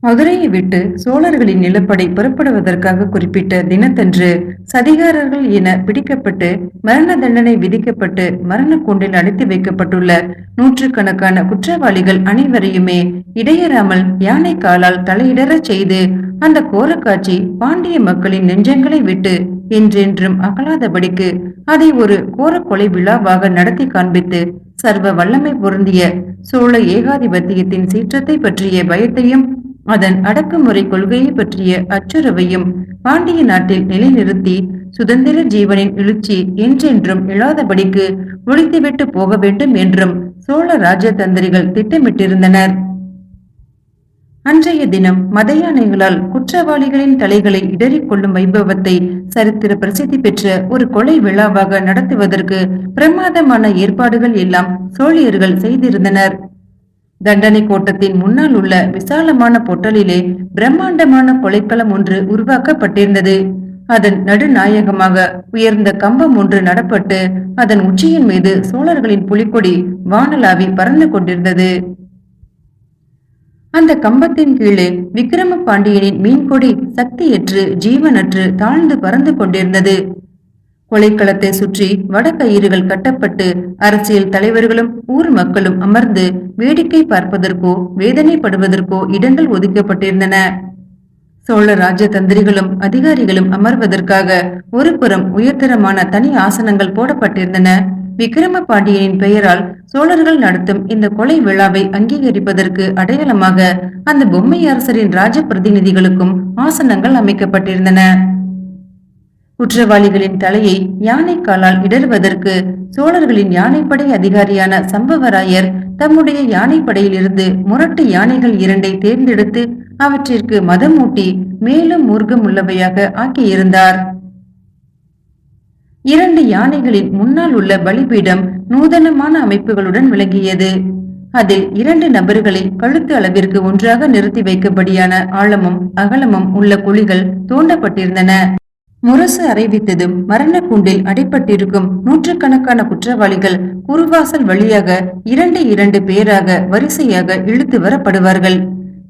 மதுரையை விட்டு சோழர்களின் நிலப்படை புறப்படுவதற்காக குறிப்பிட்ட தினத்தன்று சதிகாரர்கள் என பிடிக்கப்பட்டு மரண தண்டனை விதிக்கப்பட்டு மரண கூண்டில் அடைத்து வைக்கப்பட்டுள்ள நூற்றுக்கணக்கான குற்றவாளிகள் அனைவரையுமே இடையறாமல் யானை காலால் தலையிடறச் செய்து அந்த கோரக்காட்சி பாண்டிய மக்களின் நெஞ்சங்களை விட்டு என்றென்றும் அகலாதபடிக்கு அதை ஒரு கோர கொலை விழாவாக நடத்தி காண்பித்து சர்வ வல்லமை பொருந்திய சோழ ஏகாதிபத்தியத்தின் சீற்றத்தை பற்றிய பயத்தையும் அதன் அடக்குமுறை கொள்கையை பற்றிய அச்சுறவையும் பாண்டிய நாட்டில் நிலைநிறுத்தி சுதந்திர ஜீவனின் எழுச்சி என்றென்றும் எழாதபடிக்கு ஒழித்துவிட்டு போக வேண்டும் என்றும் சோழ ராஜதந்திரிகள் திட்டமிட்டிருந்தனர். அன்றைய தினம் மத யானைகளால் குற்றவாளிகளின் தலைகளை இடறிக்கொள்ளும் வைபவத்தை சரித்திர பிரசித்தி பெற்ற ஒரு கொலை விழாவாக நடத்துவதற்கு பிரமாதமான ஏற்பாடுகள் எல்லாம் சோழியர்கள் செய்திருந்தனர். தண்டனை கோட்டத்தின் முன்னால் உள்ள விசாலமான பொட்டலிலே பிரம்மாண்டமான கொலைக்களம் ஒன்று உருவாக்கப்பட்டிருந்தது. அதன் நடுநாயகமாக உயர்ந்த கம்பம் ஒன்று நடப்பட்டு அதன் உச்சியின் மீது சோழர்களின் புலிக்கொடி வானலாவி பறந்து கொண்டிருந்தது. அந்த கம்பத்தின் கீழே விக்கிரம பாண்டியனின் மீன்கொடி சக்தியற்று ஜீவனற்று தாழ்ந்து பறந்து கொண்டிருந்தது. கொலைக்களத்தை சுற்றி வடக்கயிறுகள் கட்டப்பட்டு அரசியல் தலைவர்களும் ஊர் மக்களும் அமர்ந்து வேடிக்கை பார்ப்பதற்கோ வேதனைப்படுவதற்கோ இடங்கள் ஒதுக்கப்பட்டிருந்தன. சோழ ராஜதந்திரிகளும் அதிகாரிகளும் அமர்வதற்காக ஒரு புறம் உயர்தரமான தனி ஆசனங்கள் போடப்பட்டிருந்தன. விக்கிரம பாண்டியனின் பெயரால் சோழர்கள் நடத்தும் இந்த கொலை விழாவை அங்கீகரிப்பதற்கு அடையாளமாக அந்த பொம்மை அரசரின் ராஜ பிரதிநிதிகளுக்கும் ஆசனங்கள் அமைக்கப்பட்டிருந்தன. குற்றவாளிகளின் தலையை யானை காலால் இடறுவதற்கு சோழர்களின் யானைப்படை அதிகாரியான சம்பவராயர் தம்முடைய யானைப்படையிலிருந்து முரட்டு யானைகள் 2 தேர்ந்தெடுத்து அவற்றிற்கு மதமூட்டி மேலும் மூர்க்கம் உள்ளவையாக ஆக்கியிருந்தார். 2 யானைகளின் முன்னால் உள்ள பலிபீடம் நூதனமான அமைப்புகளுடன் விளங்கியது. அதில் 2 நபர்களை கழுத்து அளவிற்கு ஒன்றாக நிறுத்தி வைக்கபடியான ஆழமும் அகலமும் உள்ள குழிகள் தோண்டப்பட்டிருந்தன. முரசு அறைவித்ததும் மரண கூண்டில் அடைப்பட்டிருக்கும் நூற்றுக்கணக்கான குற்றவாளிகள் குறுவாசல் வழியாக 2 பேராக வரிசையாக இழுத்து வரப்படுவார்கள்.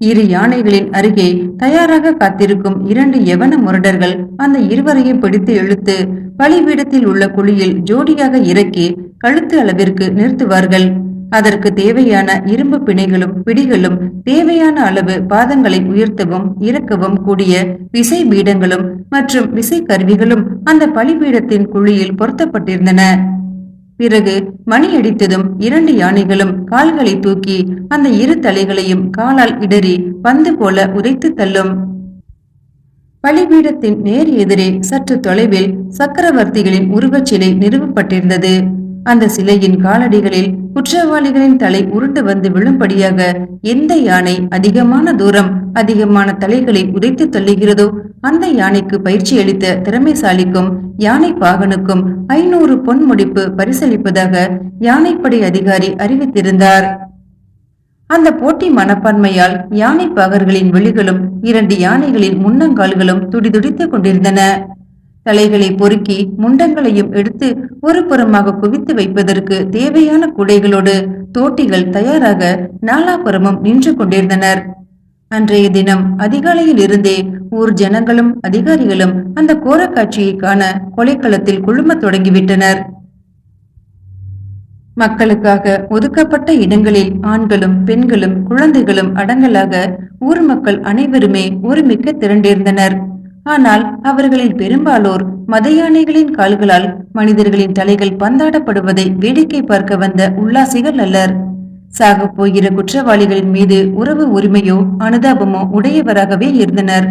2 யானைகளின் அருகே தயாராக காத்திருக்கும் 2 யவன முரடர்கள் அந்த இருவரையும் பிடித்து இழுத்து பலிபீடத்தில் உள்ள குழியில் ஜோடியாக இறக்கி கழுத்து அளவிற்கு நிறுத்துவார்கள். அதற்கு தேவையான இரும்பு பிணைகளும் பிடிகளும் தேவையான அளவு பாதங்களை உயர்த்தவும் இறக்கவும் கூடிய விசை பீடங்களும் மற்றும் விசை கருவிகளும் அந்த பலிபீடத்தின் குழியில் பொருத்தப்பட்டிருந்தன. பிறகு மணி அடித்ததும் 2 யானைகளும் கால்களை தூக்கி அந்த 2 தலைகளையும் காலால் இடறி பந்து போல உதைத்து தள்ளும். பலிபீடத்தின் நேர் எதிரே சற்று தொலைவில் சக்கரவர்த்திகளின் உருவச்சிலை நிறுவப்பட்டிருந்தது. அந்த சிலையின் காலடிகளில் குற்றவாளிகளின் தலை உருண்டு வந்து விழும்படியாக எந்த யானை அதிகமான தூரம் அதிகமான தலைகளை உதைத்து தள்ளுகிறதோ அந்த யானைக்கு பயிற்சி அளித்த திறமைசாலிக்கும் யானை பாகனுக்கும் 500 பொன் முடிப்பு பரிசளிப்பதாக யானைப்படை அதிகாரி அறிவித்திருந்தார். அந்த போட்டி மனப்பான்மையால் யானை பாகர்களின் விழிகளும் 2 யானைகளின் முன்னங்கால்களும் துடிதுடித்துக் கொண்டிருந்தன. தலைகளை பொறுக்கி முண்டங்களையும் எடுத்து ஒரு புறமாக குவித்து வைப்பதற்கு தேவையான குடைகளோடு தோட்டிகள் தயாராக நாலாபுறமும் நின்று கொண்டிருந்தனர். அன்றைய தினம் அதிகாலையில் இருந்தே ஊர் ஜனங்களும் அதிகாரிகளும் அந்த கோர காட்சியை காண கொலைக்களத்தில் குழும தொடங்கிவிட்டனர். மக்களுக்காக ஒதுக்கப்பட்ட இடங்களில் ஆண்களும் பெண்களும் குழந்தைகளும் அடங்கலாக ஊர் மக்கள் அனைவருமே ஒருமிக்க திரண்டிருந்தனர். ஆனால் அவர்களில் பெரும்பாலோர் மத யானைகளின் கால்களால் மனிதர்களின் தலைகள் பந்தாடப்படுவதை வேடிக்கை பார்க்க வந்த உல்லாசிகள் அல்லர். சாக போகிற குற்றவாளிகளின் மீது உறவு உரிமையோ அனுதாபமோ உடையவராகவே இருந்தனர்.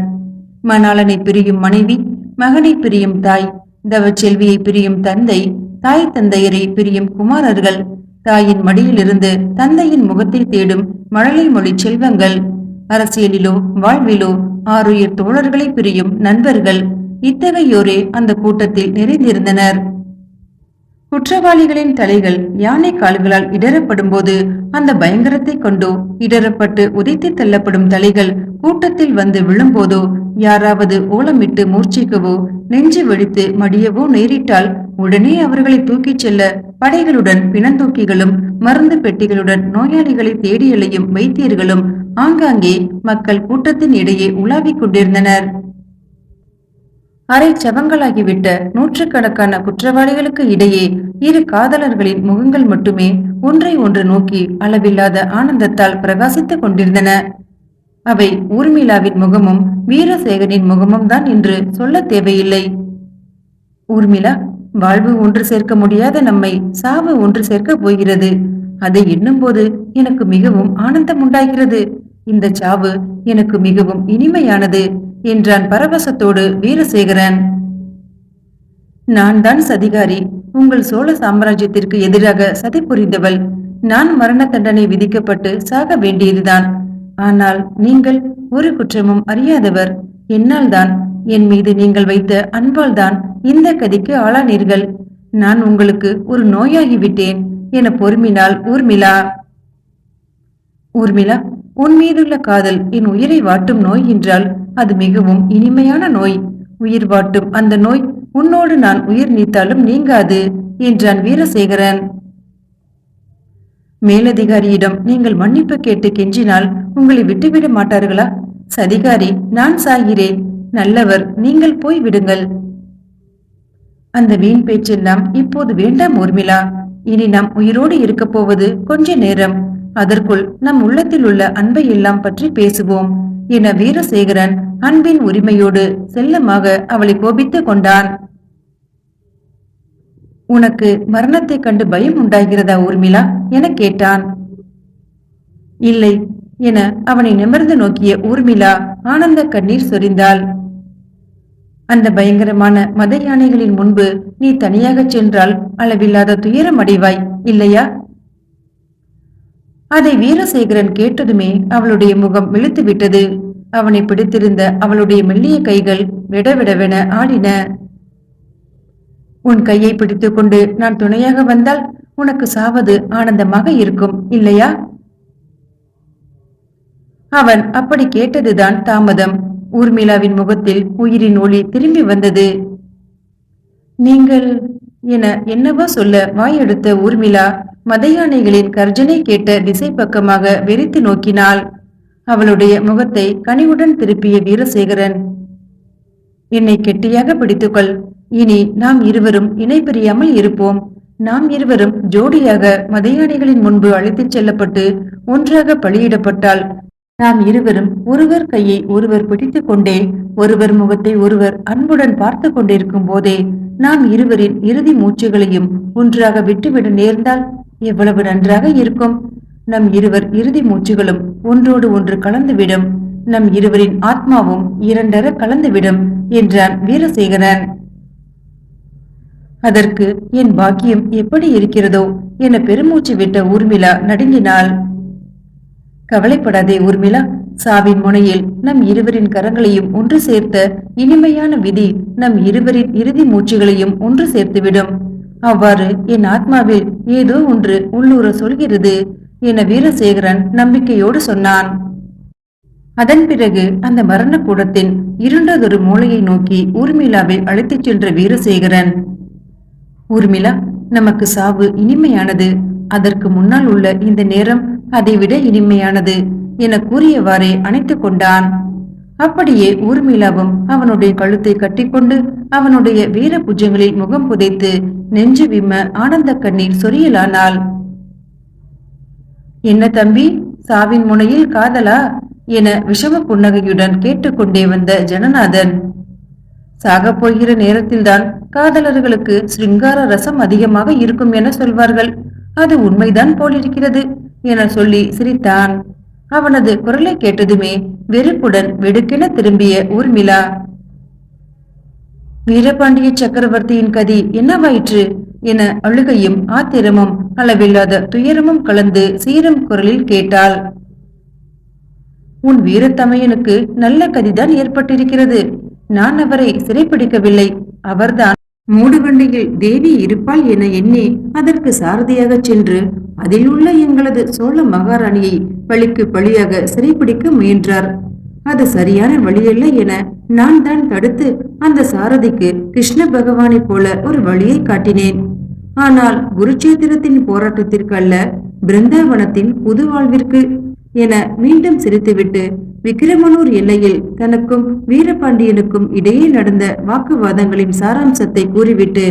மணாளனை பிரியும் மனைவி, மகனை பிரியும் தாய், தவச்செல்வியை பிரியும் தந்தை, தாய் தந்தையரை பிரியும் குமாரர்கள், தாயின் மடியிலிருந்து தந்தையின் முகத்தை தேடும் மழலை மொழி செல்வங்கள், அரசியலிலோ வாழ்விலோ ஆறுயிர் தோழர்களை பிரியும் நண்பர்கள், இத்தகையோரே அந்த கூட்டத்தில் நிறைந்திருந்தனர். குற்றவாளிகளின் தலைகள் யானை கால்களால் இடரப்படும் போது அந்த பயங்கரத்தை கொண்டோ இடரப்பட்டு உதைத்து தள்ளப்படும் தலைகள் கூட்டத்தில் வந்து விழும்போதோ யாராவது ஓலமிட்டு மூர்ச்சிக்கவோ நெஞ்சு வெடித்து மடியவோ நேரிட்டால் உடனே அவர்களை தூக்கிச் செல்ல படைகளுடன் பிணந்தூக்கிகளும் மருந்து பெட்டிகளுடன் நோயாளிகளை தேடி அலையும் வைத்தியர்களும் ஆங்காங்கே மக்கள் கூட்டத்தின் இடையே உலாவிக் கொண்டிருந்தனர். அரை சவங்களாகிவிட்ட நூற்றுக்கணக்கான குற்றவாளிகளுக்கு இடையே 2 காதலர்களின் முகங்கள் மட்டுமே ஒன்றை ஒன்று நோக்கி அளவில்லாத ஆனந்தத்தால் பிரகாசித்துக் கொண்டிருந்தன. அவை ஊர்மிளாவின் முகமும் வீரசேகரின் முகமும் தான் என்று சொல்ல தேவையில்லை. ஊர்மிளா, வாழ்வு ஒன்று சேர்க்க முடியாத நம்மை சாவு ஒன்று சேர்க்க போகிறது. அதை எண்ணும் போது எனக்கு மிகவும் ஆனந்தம் உண்டாகிறது. இந்த சாவு எனக்கு மிகவும் இனிமையானது என்றான் பரவசத்தோடு வீரசேகரன். நான் தான் சதிகாரி. உங்கள் சோழ சாம்ராஜ்யத்திற்கு எதிராக சதி புரிந்தவள். நான் மரண தண்டனை விதிக்கப்பட்டு சாக வேண்டியதுதான். ஆனால் நீங்கள் ஒரு குற்றமும் அறியாதவர். என்னால் தான், என் மீது நீங்கள் வைத்த அன்பால் தான் இந்த கதிக்கு ஆளானீர்கள். நான் உங்களுக்கு ஒரு நோயாகிவிட்டேன் என பொறுமினாள் ஊர்மிளா. ஊர்மிளா, உன் மீதுள்ள காதல் என் உயிரை வாட்டும் நோய் என்றால் அது மிகவும் இனிமையான நோய். உயிர் வாட்டும் அந்த நோய் உன்னோடு நான் உயிர் நீத்தாலும் நீங்காது என்றான் வீரசேகரன். மேலதிகாரியிடம் நீங்கள் மன்னிப்பு கேட்டு கெஞ்சினால் உங்களை விட்டுவிட மாட்டார்களா? சதிகாரி நான் சாகிறேன். நல்லவர், நீங்கள் போய் விடுங்கள். அந்த வீண் பேச்செல்லாம் இப்போது வேண்டாம் ஊர்மிளா. இனி நாம் உயிரோடு இருக்க போவது கொஞ்ச நேரம். அதற்குள் நம் உள்ளத்தில் உள்ள அன்பை எல்லாம் பற்றி பேசுவோம் என வீரசேகரன் அன்பின் உரிமையோடு செல்லமாக அவளை கோபித்துக் கொண்டான். உனக்கு மரணத்தை கண்டு பயம் உண்டாகிறதா ஊர்மிளா என கேட்டான். இல்லை என அவனை நிமிர்ந்து நோக்கிய ஊர்மிளா ஆனந்த கண்ணீர் சொரிந்தாள். அந்த பயங்கரமான மத யானைகளின் முன்பு நீ தனியாக சென்றால் அளவில்லாத துயரம் அடைவாய் இல்லையா? அதை வீரசேகரன் கேட்டதுமே அவளுடைய முகம் விழுத்து விட்டது. அவனை பிடித்திருந்த அவளுடைய மெல்லிய கைகள் விடவிடவென ஆடின. உன் கையை பிடித்துக் கொண்டு நான் துணையாக வந்தால் உனக்கு சாவது ஆனந்தமாக இருக்கும் இல்லையா? அவன் அப்படி கேட்டதுதான் தாமதம். ஊர்மிளாவின் முகத்தில் உயிரின் ஒளி திரும்பி வந்தது. நீங்கள் என என்னவோ சொல்ல வாயெடுத்த ஊர்மிளா மதையானைகளின் கர்ஜனை கேட்ட திசை பக்கமாக வெறித்து நோக்கினாள். அவளுடைய முகத்தை கனிவுடன் திருப்பிய வீரசேகரன், என்னை கெட்டியாக பிடித்துக்கொள். இனி நாம் இருவரும் இணை பிரியாமல் இருப்போம். நாம் இருவரும் ஜோடியாக மதையானைகளின் முன்பு அழைத்துச் செல்லப்பட்டு ஒன்றாக பலியிடப்பட்டால் நாம் இருவரும் ஒருவர் கையை ஒருவர் பிடித்துக் கொண்டே ஒருவர் முகத்தை ஒருவர் அன்புடன் பார்த்து கொண்டிருக்கும் போதே நாம் இருவரின் இறுதி மூச்சுகளையும் ஒன்றாக விட்டுவிட நேர்ந்தால் எவ்வளவு நன்றாக இருக்கும். நம் இருவர் இறுதி மூச்சுகளும் ஒன்றோடு ஒன்று கலந்துவிடும். நம் இருவரின் ஆத்மாவும் இரண்டர கலந்துவிடும் என்றான் வீரசேகரன். அதற்கு என் பாக்கியம் எப்படி இருக்கிறதோ என பெருமூச்சு விட்ட ஊர்மிளா நடுங்கினாள். கவலைப்படாதே ஊர்மிளா, சாவின் முனையில் நம் இருவரின் கரங்களையும் ஒன்று சேர்த்த இனிமையான விதி நம் இருவரின் இறுதி மூச்சுகளையும் ஒன்று சேர்த்துவிடும். அவ்வாறு என் ஆத்மாவில் ஏதோ ஒன்று உள்ளூர சொல்கிறது என வீரசேகரன் நம்பிக்கையோடு சொன்னான். அதன் பிறகு அந்த மரண கூடத்தின் இருண்டதொரு மூலையை நோக்கி ஊர்மிளாவை அழைத்துச் சென்ற வீரசேகரன், ஊர்மிளா, நமக்கு சாவு இனிமையானது. அதற்கு முன்னால் உள்ள இந்த நேரம் அதைவிட இனிமையானது என கூறியவாறே அணைத்துக் கொண்டான். அப்படியே ஊர்மிளாவும் அவனுடைய கழுத்தை கட்டிக்கொண்டு அவனுடைய வீர புஜங்களில் முகம் புதைத்து நெஞ்சு விம்ம ஆனந்த கண்ணீர் சொரியலானாள். என்ன தம்பி, சாவின் முனையில் காதலா என விஷம புன்னகையுடன் கேட்டுக்கொண்டே வந்த ஜனநாதன், சாகப் போகிற நேரத்தில்தான் காதலர்களுக்கு சிருங்கார ரசம் அதிகமாக இருக்கும் என சொல்வார்கள். அது உண்மைதான் போலிருக்கிறது என சொல்லி சிரித்தான். அவனது குரலை கேட்டதுமே வெறுப்புடன் வெடுக்கென திரும்பிய ஊர்மிளா, வீரபாண்டிய சக்கரவர்த்தியின் கதி என்னவாயிற்று என அழுகையும் ஆத்திரமும் அளவில்லாத துயரமும் கலந்து சீரும் குரலில் கேட்டாள். உன் வீரத்தமையனுக்கு நல்ல கதிதான் ஏற்பட்டிருக்கிறது. நான் அவரை சிறைப்பிடிக்கவில்லை. அவர்தான் மூடுவண்டியில் தேவி இருப்பாள் என எண்ணி அதற்கு சாரதியாக சென்று அதில் உள்ள எங்களது சோழ மகாராணியை பழிக்கு பழியாக சிறைப்பிடிக்க முயன்றார். அது சரியான வழியல்ல என நான் தான் தடுத்து அந்த சாரதிக்கு கிருஷ்ண பகவானை போல ஒரு வழியை காட்டினேன். ஆனால் குருச்சேத்திரத்தின் போராட்டத்திற்கு அல்ல, பிருந்தாவனத்தின் புது வாழ்விற்கு என மீண்டும் சிரித்துவிட்டு விக்கிரமனூர் எல்லையில் தனக்கும் வீரபாண்டியனுக்கும் இடையே நடந்த வாக்குவாதங்களின் சாராம்சத்தை கூறிவிட்டு,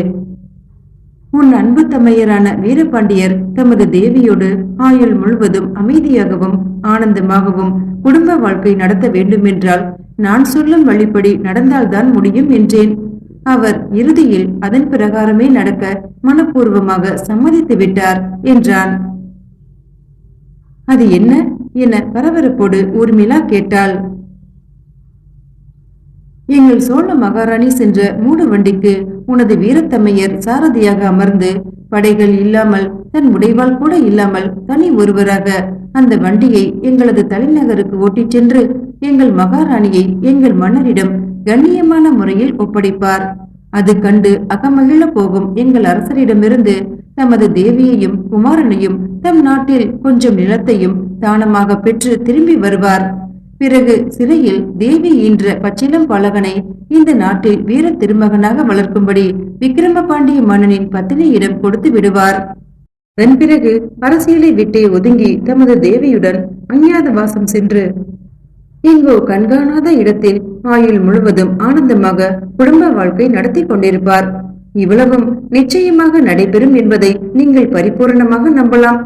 உன் அன்பு தமையரான வீரபாண்டியர் தமது தேவியோடு ஆயுள் முழுவதும் அமைதியாகவும் ஆனந்தமாகவும் குடும்ப வாழ்க்கை நடத்த வேண்டுமென்றால் நான் சொல்லும் வழிப்படி நடந்தால்தான் முடியும் என்றேன். அவர் இறுதியில் அதன் பிரகாரமே நடக்க மனப்பூர்வமாக சம்மதித்து விட்டார் என்றான். அது என்ன என பரபரப்போடு ஊர்மிளா கேட்டாள். எங்கள் சோழ மகாராணி சென்ற மூடு வண்டிக்கு உனது வீரத்தமையர் சாரதியாக அமர்ந்து படைகள் இல்லாமல் தன் உடைவாள் கூட இல்லாமல் தனி ஒருவராக அந்த வண்டியை எங்களது தலைநகருக்கு ஓட்டிச் சென்று எங்கள் மகாராணியை எங்கள் மன்னரிடம் கண்ணியமான முறையில் ஒப்படைப்பார். அது கண்டு அகமகிழ போகும் எங்கள் அரசரிடமிருந்து தமது தேவியையும் குமாரனையும் தம் நாட்டில் கொஞ்சம் நிலத்தையும் தானமாக பெற்று திரும்பி வருவார். பிறகு சிறையில் தேவி ஈன்ற பச்சிலம் பாலகனை இந்த நாட்டில் வீர திருமகனாக வளர்க்கும்படி விக்கிரம பாண்டிய மன்னனின் பத்தினியிடம் கொடுத்து விடுவார். அதன் பிறகு அரசியலை விட்டே ஒதுங்கி தமது தேவியுடன் அஞ்ஞாத வாசம் சென்று எங்கோ கண்காணாத இடத்தில் ஆயுள் முழுவதும் ஆனந்தமாக குடும்ப வாழ்க்கை நடத்தி கொண்டிருப்பார். இவ்வளவும் நிச்சயமாக நடைபெறும் என்பதை நீங்கள் பரிபூரணமாக நம்பலாம்.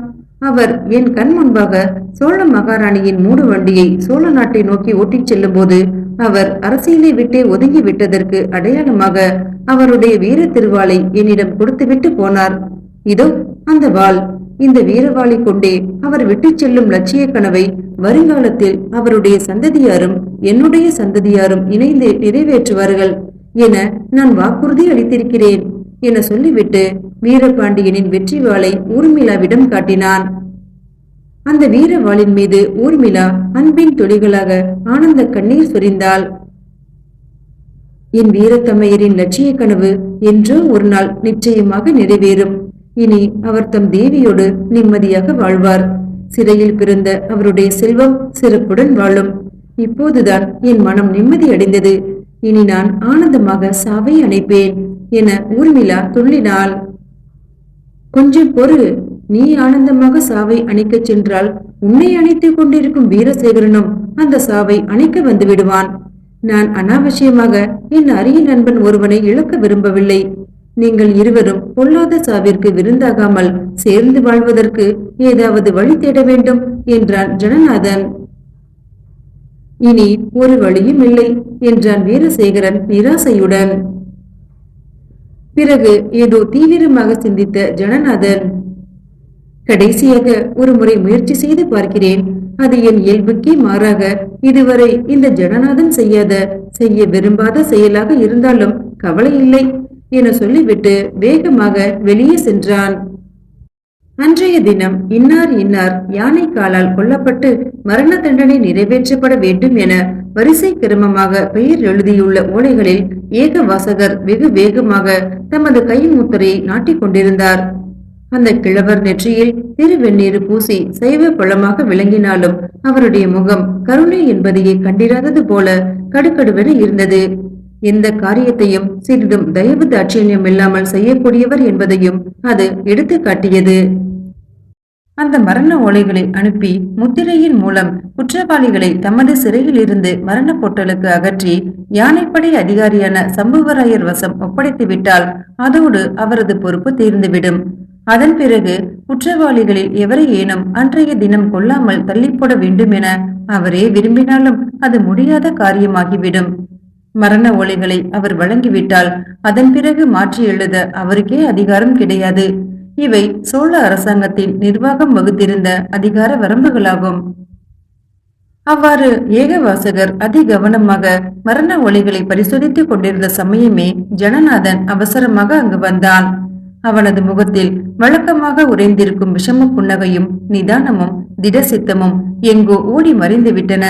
அவர் என் கண் முன்பாக சோழ மகாராணியின் மூடு வண்டியை சோழ நாட்டை நோக்கி ஓட்டிச் செல்லும் போது அவர் அரசியலை விட்டே ஒதுங்கி விட்டதற்கு அடையாளமாக அவருடைய வீர திருவாளை என்னிடம் கொடுத்துவிட்டு போனார். இதோ அந்த வாள். இந்த வீரவாளை கொண்டே அவர் விட்டு செல்லும் லட்சிய கனவை வருங்காலத்தில் அவருடைய சந்ததியாரும் என்னுடைய சந்ததியாரும் இணைந்து நிறைவேற்றுவார்கள் என நான் வாக்குறுதி அளித்திருக்கிறேன் என சொல்லிவிட்டு வீரபாண்டியனின் வெற்றி வாளை ஊர்மிளாவிடம் காட்டினான். அந்த வீரவாளின் மீது ஊர்மிளா அன்பின் துளிகளாக ஆனந்த கண்ணீர் சொரிந்தாள். என் வீரத்தமையரின் லட்சிய கனவு என்றோ ஒரு நாள் நிச்சயமாக நிறைவேறும். இனி அவர் தம் தேவியோடு நிம்மதியாக வாழ்வார். சிறையில் பிறந்த அவருடைய செல்வம் சிறப்புடன் வாழும். இப்போதுதான் என் மனம் நிம்மதி அடைந்தது. இனி நான் ஆனந்தமாக சாவை அணைப்பேன் என ஊர்மிளா துள்ளினாள். கொஞ்சம் பொறு. நீ ஆனந்தமாக சாவை அணைக்கச் சென்றால் உன்னை அணைத்துக் கொண்டிருக்கும் வீரசேகரனும் அந்த சாவை அணைக்க வந்து விடுவான். நான் அனாவசியமாக என் அரிய நண்பன் ஒருவனை இழக்க விரும்பவில்லை. நீங்கள் இருவரும் பொல்லாத சாவிற்கு விருந்தாகாமல் சேர்ந்து வாழ்வதற்கு ஏதாவது வழி தேட வேண்டும் என்றான் ஜனநாதன். இனி ஒரு வழியும் இல்லை என்றான் வீரசேகரன் நிராசையுடன். பிறகு ஏதோ தீவிரமாக சிந்தித்த ஜனநாதன், கடைசியாக ஒரு முறை முயற்சி செய்து பார்க்கிறேன். அது என் இயல்புக்கே மாறாக இதுவரை இந்த ஜனநாதன் செய்ய விரும்பாத செயலாக இருந்தாலும் கவலை இல்லை என சொல்லிவிட்டு வேகமாக வெளியே சென்றான். அன்றைய தினம் இன்னார் யானை காலால் கொல்லப்பட்டு மரண தண்டனை நிறைவேற்றப்பட வேண்டும் என வரிசை கிரமமாக பெயர் எழுதியுள்ள ஓலைகளில் ஏகவாசகர் வெகு வேகமாக தமது கைமுத்திரையை நாட்டிக் கொண்டிருந்தார். அந்த கிழவர் நெற்றியில் திருவெண்ணீர் பூசி சைவ பழமாக விளங்கினாலும் அவருடைய முகம் கருணை என்பதையே கண்டிராதது போல கடுக்கடுவென இருந்தது. எந்த காரியத்தையும் சிறிதும் தயவு தாட்சியம் இல்லாமல் செய்யக்கூடியவர் என்பதையும் அது எடுத்து காட்டியது. அந்த மரண ஓலைகளை அனுப்பி முத்திரையின் மூலம் குற்றவாளிகளை தமது சிறையில் இருந்து மரண பொட்டலுக்கு அகற்றி யானைப்படை அதிகாரியான சம்புவராயர் வசம் ஒப்படைத்து விட்டால் அதோடு அவரது பொறுப்பு தீர்ந்துவிடும். அதன் பிறகு குற்றவாளிகளில் எவரையேனும் அன்றைய தினம் கொல்லாமல் தள்ளிப்போட வேண்டும் என அவரே விரும்பினாலும் அது முடியாத காரியமாகிவிடும். மரண ஓலைகளை அவர் வழங்கிவிட்டால் அதன் பிறகு மாற்றி எழுத அவருக்கே அதிகாரம் கிடையாது. இவை சோழ அரசாங்கத்தின் நிர்வாகம் வகுத்திருந்த அதிகார வரம்புகளாகும். அவ்வாறு ஏகவாசகர் அதிகவனமாக மரண ஓலைகளை பரிசோதித்துக் கொண்டிருந்த சமயமே ஜனநாதன் அவசரமாக அங்கு வந்தான். அவனது முகத்தில் வழக்கமாக உறைந்திருக்கும் விஷம புன்னகையும் நிதானமும் திடசித்தமும் எங்கோ ஓடி மறைந்து விட்டன.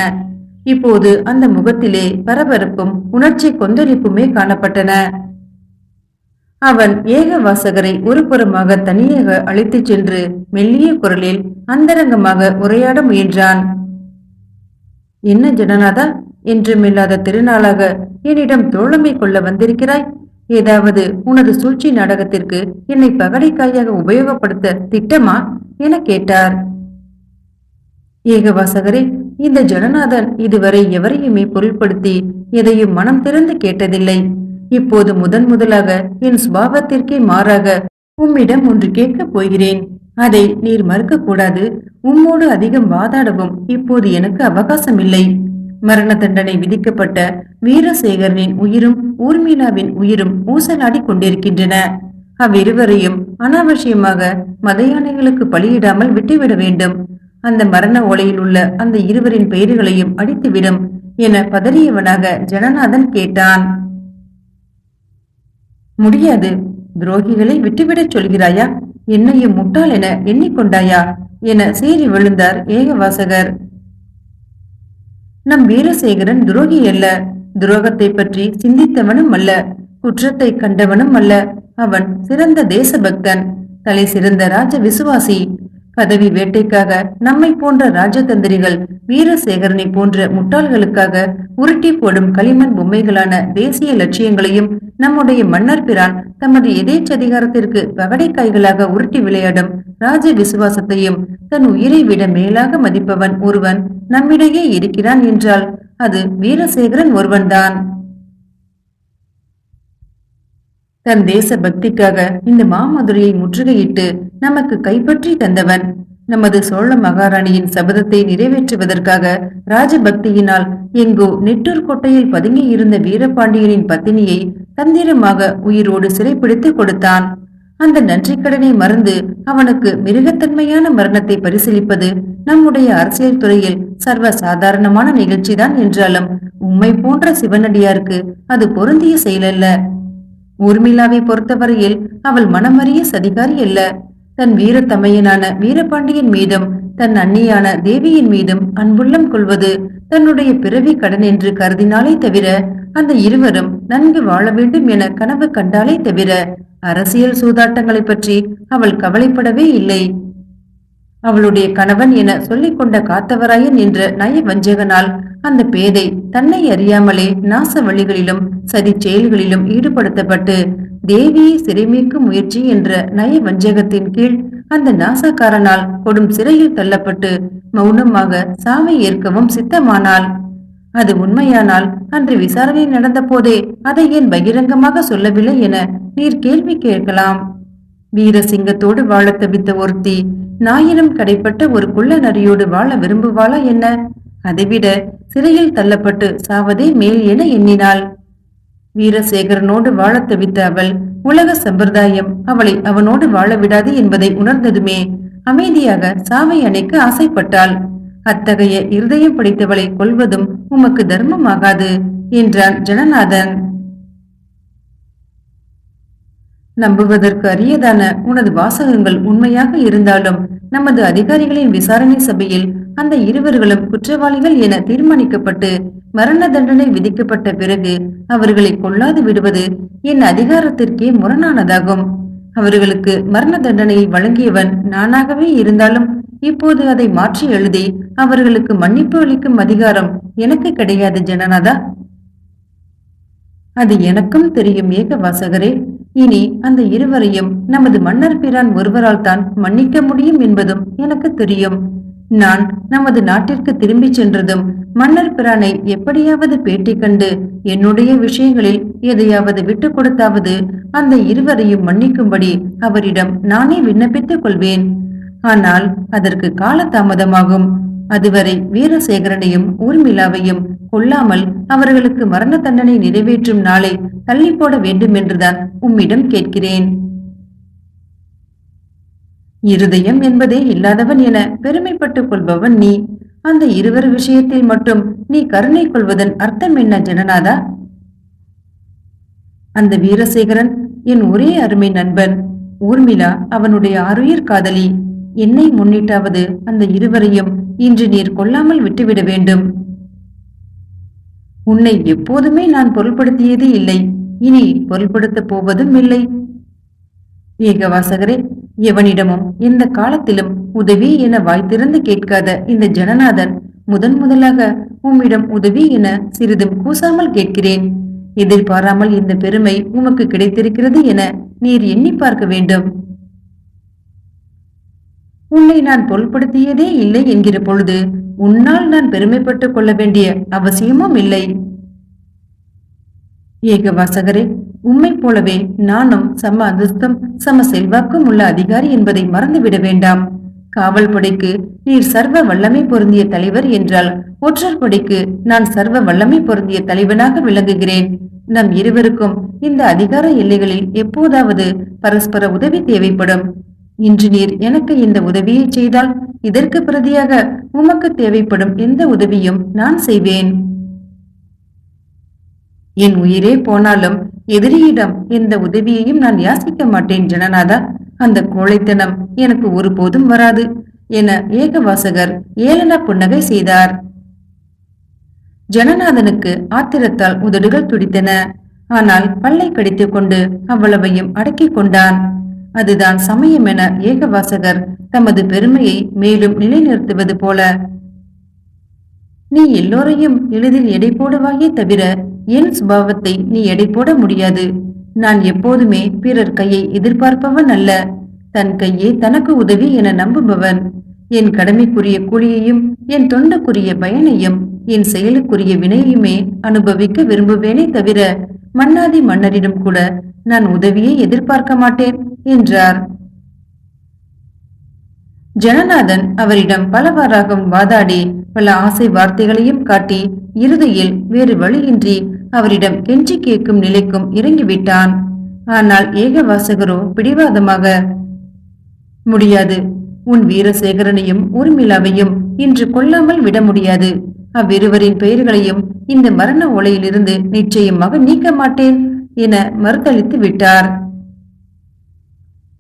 இப்போது அந்த முகத்திலே பரபரப்பும் உணர்ச்சி கொந்தளிப்புமே காணப்பட்டன. அவன் ஏகவாசகரை ஒரு புறமாக தனியாக அழைத்துச் சென்று மெல்லிய குரலில் அந்தரங்கமாக உரையாட முயன்றான். என்ன ஜனநாதா, என்றுமில்லாத திருநாளாக என்னிடம் தோழமை கொள்ள வந்திருக்கிறாய்? ஏதாவது உனது சூழ்ச்சி நாடகத்திற்கு என்னை பகடைக்காயாக உபயோகப்படுத்த திட்டமா என கேட்டார். ஏகவாசகரே, இந்த ஜனநாதன் இதுவரை எவரையுமே பொருள்படுத்தி எதையும் மனம் திறந்து கேட்டதில்லை. இப்போது முதலாக என் சுபாவத்திற்கே மாறாக உம்மிடம் ஒன்று கேட்கப் போகிறேன். அதை நீர் மறுக்க கூடாது. உம்மோடு அதிகம் வாதாடவும் இப்போது எனக்கு அவகாசம் இல்லை. மரண தண்டனை விதிக்கப்பட்ட வீரசேகரனின் உயிரும் ஊர்மிளாவின் உயிரும் ஊசலாடி கொண்டிருக்கின்றன. அவ்விருவரையும் அனாவசியமாக மத யானைகளுக்கு பலியிடாமல் விட்டுவிட வேண்டும். அந்த மரண ஓலையில் உள்ள அந்த இருவரின் பெயர்களையும் அடித்துவிடும் என பதறியவனாக ஜனநாதன் கேட்டான். முடியாது. துரோகிகளை விட்டுவிடச் சொல்கிறாயா? என்னையும் முட்டாள் என எண்ணிக்கொண்டாயா என சீறி விழுந்தார் ஏகவாசகர். நம் வீரசேகரன் துரோகி அல்ல. துரோகத்தை பற்றி சிந்தித்தவனும் அல்ல. குற்றத்தை கண்டவனும் அல்ல. அவன் சிறந்த தேசபக்தன், தலை சிறந்த ராஜ விசுவாசி. பதவி வேட்டைக்காக நம்மை போன்ற ராஜதந்திரிகள் வீரசேகரனை போன்ற முட்டாள்களுக்காக உருட்டி போடும் களிமண் பொம்மைகளான தேசிய லட்சியங்களையும் நம்முடைய மன்னர் பிரான் தமது எதேச்சதிகாரத்திற்கு பகடைக்காய்களாக உருட்டி விளையாடும் ராஜ விசுவாசத்தையும் தன் உயிரை விட மேலாக மதிப்பவன் ஒருவன் நம்மிடையே இருக்கிறான் என்றால் அது வீரசேகரன் ஒருவன்தான். தன் தேச பக்திக்காக இந்த மாமதுரையை முற்றுகையிட்டு நமக்கு கைப்பற்றி தந்தவன். நமது சோழ மகாராணியின் சபதத்தை நிறைவேற்றுவதற்காக ராஜபக்தியினால் எங்கோ நெட்டூர் கோட்டையில் பதுங்கி இருந்த வீரபாண்டியனின் பத்தினியை தந்திரமாக உயிரோடு சிறைப்பிடித்து கொடுத்தான். அந்த நன்றிக்கடனை மறந்து அவனுக்கு மிருகத்தன்மையான மரணத்தை பரிசீலிப்பது நம்முடைய அரசியல் துறையில் சர்வ சாதாரணமான நிகழ்ச்சிதான் என்றாலும் உம்மை போன்ற சிவனடியாருக்கு அது பொருந்திய செயலல்ல. ஊர்மிளாவை பொறுத்தவரையில் அவள் மனமறிய சதிகாரி அல்ல. தன் வீரத்தமையனான வீரபாண்டியன் மீதும் தன் அன்னியான தேவியின் மீதும் அன்புள்ளம் கொள்வது தன்னுடைய பிறவி கடன் என்று கருதினாலே தவிர, அந்த இருவரும் நன்கு வாழ வேண்டும் என கனவு கண்டாலே தவிர அரசியல் சூதாட்டங்களை பற்றி அவள் கவலைப்படவே இல்லை. அவளுடைய கணவன் என சொல்லிக் கொண்ட காத்தவராயன் என்ற நய வஞ்சகனால் அந்த பேதை தன்னை அறியாமலே நாச வழிகளிலும் சதி செயல்களிலும் ஈடுபடுத்தப்பட்டு தேவியை சிறைமீட்கும் முயற்சி என்ற நய வஞ்சகத்தின் கீழ் அந்த நாசக்காரனால் கொடும் சிறையில் தள்ளப்பட்டு மௌனமாக சாவை ஏற்கவும் சித்தமானாள். அது உண்மையானால் அன்று விசாரணை நடந்த போதே அதை ஏன் பகிரங்கமாக சொல்லவில்லை என நீர் கேள்வி கேட்கலாம். வீரசிங்கத்தோடு வாழ தவித்த ஒருத்தி நாயிரம் கடைப்பட்ட ஒரு குள்ள நரியோடு வாழ விரும்புவாளா என்ன? அதைவிட சிறையில் தள்ளப்பட்டு சாவதே மேல் என எண்ணினாள். வீரசேகரனோடு வாழ தவித்த அவள் உலக சம்பிரதாயம் அவளை அவனோடு வாழ விடாது என்பதை உணர்ந்ததுமே அமைதியாக சாவை அணைக்க ஆசைப்பட்டாள். அத்தகைய இருதயம் படைத்தவளை கொல்வதும் உமக்கு தர்மமாகாது என்றான் ஜனநாதன். நம்புவதற்கு அரியதான உனது வாசகங்கள் உண்மையாக இருந்தாலும் நமது அதிகாரிகளின் விசாரணை சபையில் அந்த இருவர்களும் குற்றவாளிகள் என தீர்மானிக்கப்பட்டு மரண தண்டனை விதிக்கப்பட்ட பிறகு அவர்களை கொல்லாது விடுவது என் அதிகாரத்திற்கே முரணானதாகும். அவர்களுக்கு மரண தண்டனையை வழங்கியவன் நானாகவே இருந்தாலும் இப்போது அதை மாற்றி எழுதி அவர்களுக்கு மன்னிப்பு அளிக்கும் அதிகாரம் எனக்கு கிடையாது ஜனநாதா. அது எனக்கும் தெரியும் ஏக வாசகரே. இனி அந்த இருவரையும் நமது மன்னர் பிரான் ஒருவரால் தான் மன்னிக்க முடியும் என்பதும் எனக்கு தெரியும். நான் நமது நாட்டிற்கு திரும்பி சென்றதும் மன்னர் பிரானை எப்படியாவது பேட்டி கண்டு என்னுடைய விஷயங்களில் எதையாவது விட்டு கொடுத்தாவது அந்த இருவரையும் மன்னிக்கும்படி அவரிடம் நானே விண்ணப்பித்துக் கொள்வேன். ஆனால் அதற்கு கால தாமதமாகும். அதுவரை வீரசேகரனையும் ஊர்மிளாவையும் கொல்லாமல் அவர்களுக்கு மரண தண்டனை நிறைவேற்றும் நாளை தள்ளி போட வேண்டும் என்றுதான் உம்மிடம் கேட்கிறேன். இருதயம் என்பதே இல்லாதவன் என பெருமைப்பட்டுக் கொள்பவன் நீ. அந்த இருவர் விஷயத்தில் மட்டும் நீ கருணை கொள்வதன் அர்த்தம் என்ன ஜனநாதா? அந்த வீரசேகரன் என் ஒரே அருமை நண்பன். ஊர்மிளா அவனுடைய ஆருயிர் காதலி. என்னை முன்னிட்டாவது அந்த இருவரையும் இன்று நீர் கொல்லாமல் விட்டுவிட வேண்டும். உன்னை எப்போதுமே நான் பொருள்படுத்தியதே இல்லை, இனி பொருள்படுத்தப் போவதும் இல்லை. ஏகவாசகரே, எவனிடமும் எந்த காலத்திலும் உதவி என வாய்த்திருந்து கேட்காத இந்த ஜனநாதன் முதலாக உம்மிடம் உதவி என சிறிதும் கூசாமல் கேட்கிறேன். எதிர்பாராமல் இந்த பெருமை உமக்கு கிடைத்திருக்கிறது என நீர் எண்ணி பார்க்க வேண்டும். உன்னை நான் பொருள்படுத்தியதே இல்லை என்கிற பொழுது உன்னால் நான் பெருமைப்பட்டுக் கொள்ள வேண்டிய அவசியமும் இல்லை. ஏகவாசகரே, உம்மை போலவே நானும் சம அந்தஸ்தும் சம செல்வாக்கும் உள்ள அதிகாரி என்பதை மறந்துவிட வேண்டாம். காவல் படைக்கு நீர் சர்வ வல்லமை பொருந்திய தலைவர் என்றால் ஒற்றர் படைக்கு நான் சர்வ வல்லமை பொருந்திய தலைவனாக விளங்குகிறேன். நம் இருவருக்கும் இந்த அதிகார எல்லைகளில் எப்போதாவது பரஸ்பர உதவி தேவைப்படும். இன்று நீர் எனக்கு இந்த உதவியை செய்தால் இதற்கு பிரதியாக உமக்கு தேவைப்படும் எந்த உதவியும் நான் செய்வேன். என் உயிரே போனாலும் எதிரியிடம் எந்த உதவியையும் நான் யாசிக்க மாட்டேன் ஜனநாதா. அந்த கோழைத்தனம் எனக்கு ஒருபோதும் வராது என ஏகவாசகர் ஏளன புன்னகை செய்தார். ஜனநாதனுக்கு ஆத்திரத்தால் உதடுகள் துடித்தன. ஆனால் பல்லை கடித்துக் கொண்டு அவ்வளவையும் அடக்கிக் கொண்டான். அதுதான் சமயம் என ஏகவாசகர் தமது பெருமையை மேலும் நிலைநிறுத்துவது போல, நீ எல்லோரையும் எளிதில் எடை போடுவாயே தவிர என் சுபாவத்தை நீ எடை போட முடியாது. நான் எப்போதுமே பிறர் கையை எதிர்பார்ப்பவன் அல்ல, தன் கையே தனக்கு உதவி என நம்புபவன். என் கடமைக்குரிய கூலியையும் என் தொண்டுக்குரிய பயனையும் என் செயலுக்குரிய வினையுமே அனுபவிக்க விரும்புவேனே தவிர மன்னாதி மன்னரிடம் கூட நான் உதவியை எதிர்பார்க்க மாட்டேன் என்றார். ஜனநாதன் அவரிடம் பலவாறாக வாதாடி பல ஆசை வார்த்தைகளையும் காட்டி இறுதியில் வேறு வழியின்றி அவரிடம் கெஞ்சி கேட்கும் நிலைக்கும் இறங்கிவிட்டான். ஆனால் ஏகவாசகரோ பிடிவாதமாக, முடியாது, உன் வீரசேகரனையும் ஊர்மிளாவையும் இன்று கொல்லாமல் விட முடியாது. அவ்விருவரின் பெயர்களையும் இந்த மரண ஓலையிலிருந்து நிச்சயமாக நீக்க மாட்டேன் என மறுத்தளித்து விட்டார்.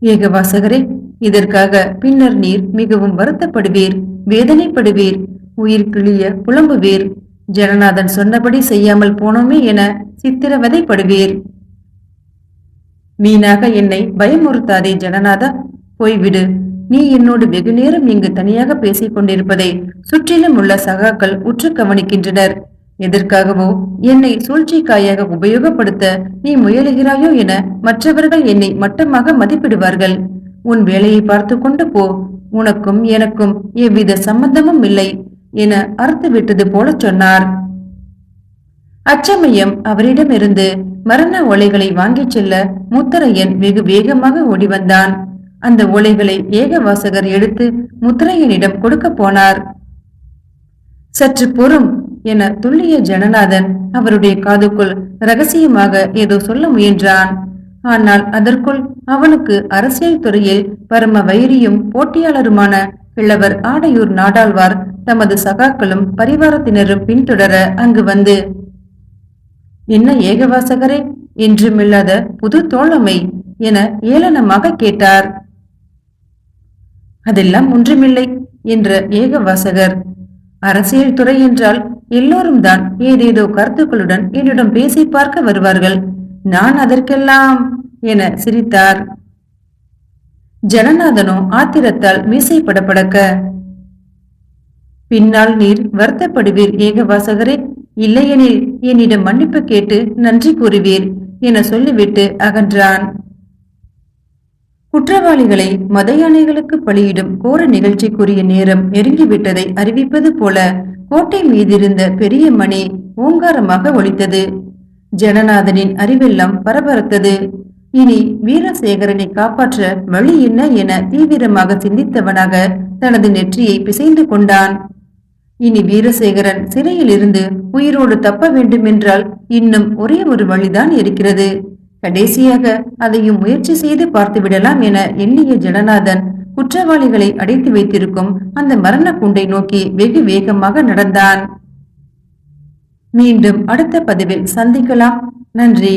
ஏகவாசகரே, இதற்காக பின்னர் நீர் மிகவும் வருத்தப்படுவீர், வேதனைப்படுவீர், உயிர் கிளிய புலம்புவீர். ஜனநாதன் சொன்னபடி செய்யாமல் போனோமே என சித்திரவதைப்படுவீர். வீணாக என்னை பயமுறுத்தாதே ஜனநாதா, போய்விடு. நீ என்னோடு வெகு நேரம் இங்கு தனியாக பேசிக் கொண்டிருப்பதை சுற்றிலும் உள்ள சகாக்கள் உற்று கவனிக்கின்றனர். எதற்காகவோ என்னை சூழ்ச்சிக்காயாக உபயோகப்படுத்த நீ முயலுகிறாயோ என மற்றவர்கள் என்னை மட்டமாக மதிப்பிடுவார்கள். உன் வேலையை பார்த்து கொண்டு போ. உனக்கும் எனக்கும் எவ்வித சம்பந்தமும் இல்லை என அறுத்து விட்டது போல சொன்னார். அச்சமயம் அவரிடமிருந்து மரண ஓலைகளை வாங்கிச் செல்ல முத்தரையன் வெகு வேகமாக ஓடி வந்தான். அந்த ஓலைகளை ஏகவாசகர் எடுத்து முத்தரையனிடம் கொடுக்க போனார். சற்று பொறும் என துள்ளிய ஜனநாதன் அவருடைய காதுக்குள் ரகசியமாக ஏதோ சொல்ல முயன்றான். ஆனால் அதற்குள் அவனுக்கு அரசியல் துறையில் பரம வைரியும் போட்டியாளருமான கிழவர் ஆடையூர் நாடாழ்வார் தமது சகாக்களும் பரிவாரத்தினரும் பின்தொடர அங்கு வந்து, என்ன ஏகவாசகரே, என்றுமில்லாத புது தோழமை என ஏளனமாக கேட்டார். அதெல்லாம் ஒன்றுமில்லை என்ற ஏகவாசகர், அரசியல் துறை என்றால் எல்லோரும் தான் ஏதேதோ கருத்துக்களுடன் என்னிடம் பேசி பார்க்க வருவார்கள். நான் அதற்கெல்லாம் என சிரித்தார். ஜனநாதனோ ஆத்திரத்தால் மீசை படபடக்க, பின்னால் நீர் வருத்தப்படுவீர் ஏகவாசகரே, இல்லையெனில் என்னிடம் மன்னிப்பு கேட்டு நன்றி கூறுவீர் என சொல்லிவிட்டு அகன்றான். குற்றவாளிகளை மத யானைகளுக்கு பலியிடும் கோர நிகழ்ச்சிக்குரிய நேரம் நெருங்கிவிட்டதை அறிவிப்பது போல கோட்டை மீதிருந்த பெரிய மணி ஓங்காரமாக ஒலித்தது. ஜனநாதனின் அறிவெல்லாம் பரபரத்தது. இனி வீரசேகரனை காப்பாற்ற வழி என்ன என தீவிரமாக சிந்தித்தவனாக தனது நெற்றியை பிசைந்து கொண்டான். இனி வீரசேகரன் சிறையில் இருந்து உயிரோடு தப்ப வேண்டுமென்றால் இன்னும் ஒரே ஒரு வழிதான் இருக்கிறது. கடைசியாக அதையும் முயற்சி செய்து பார்த்து விடலாம் என எண்ணிய ஜனநாதன் குற்றவாளிகளை அடைத்து வைத்திருக்கும் அந்த மரண கூண்டை நோக்கி வெகு வேகமாக நடந்தான். மீண்டும் அடுத்த பதிவில் சந்திக்கலாம். நன்றி.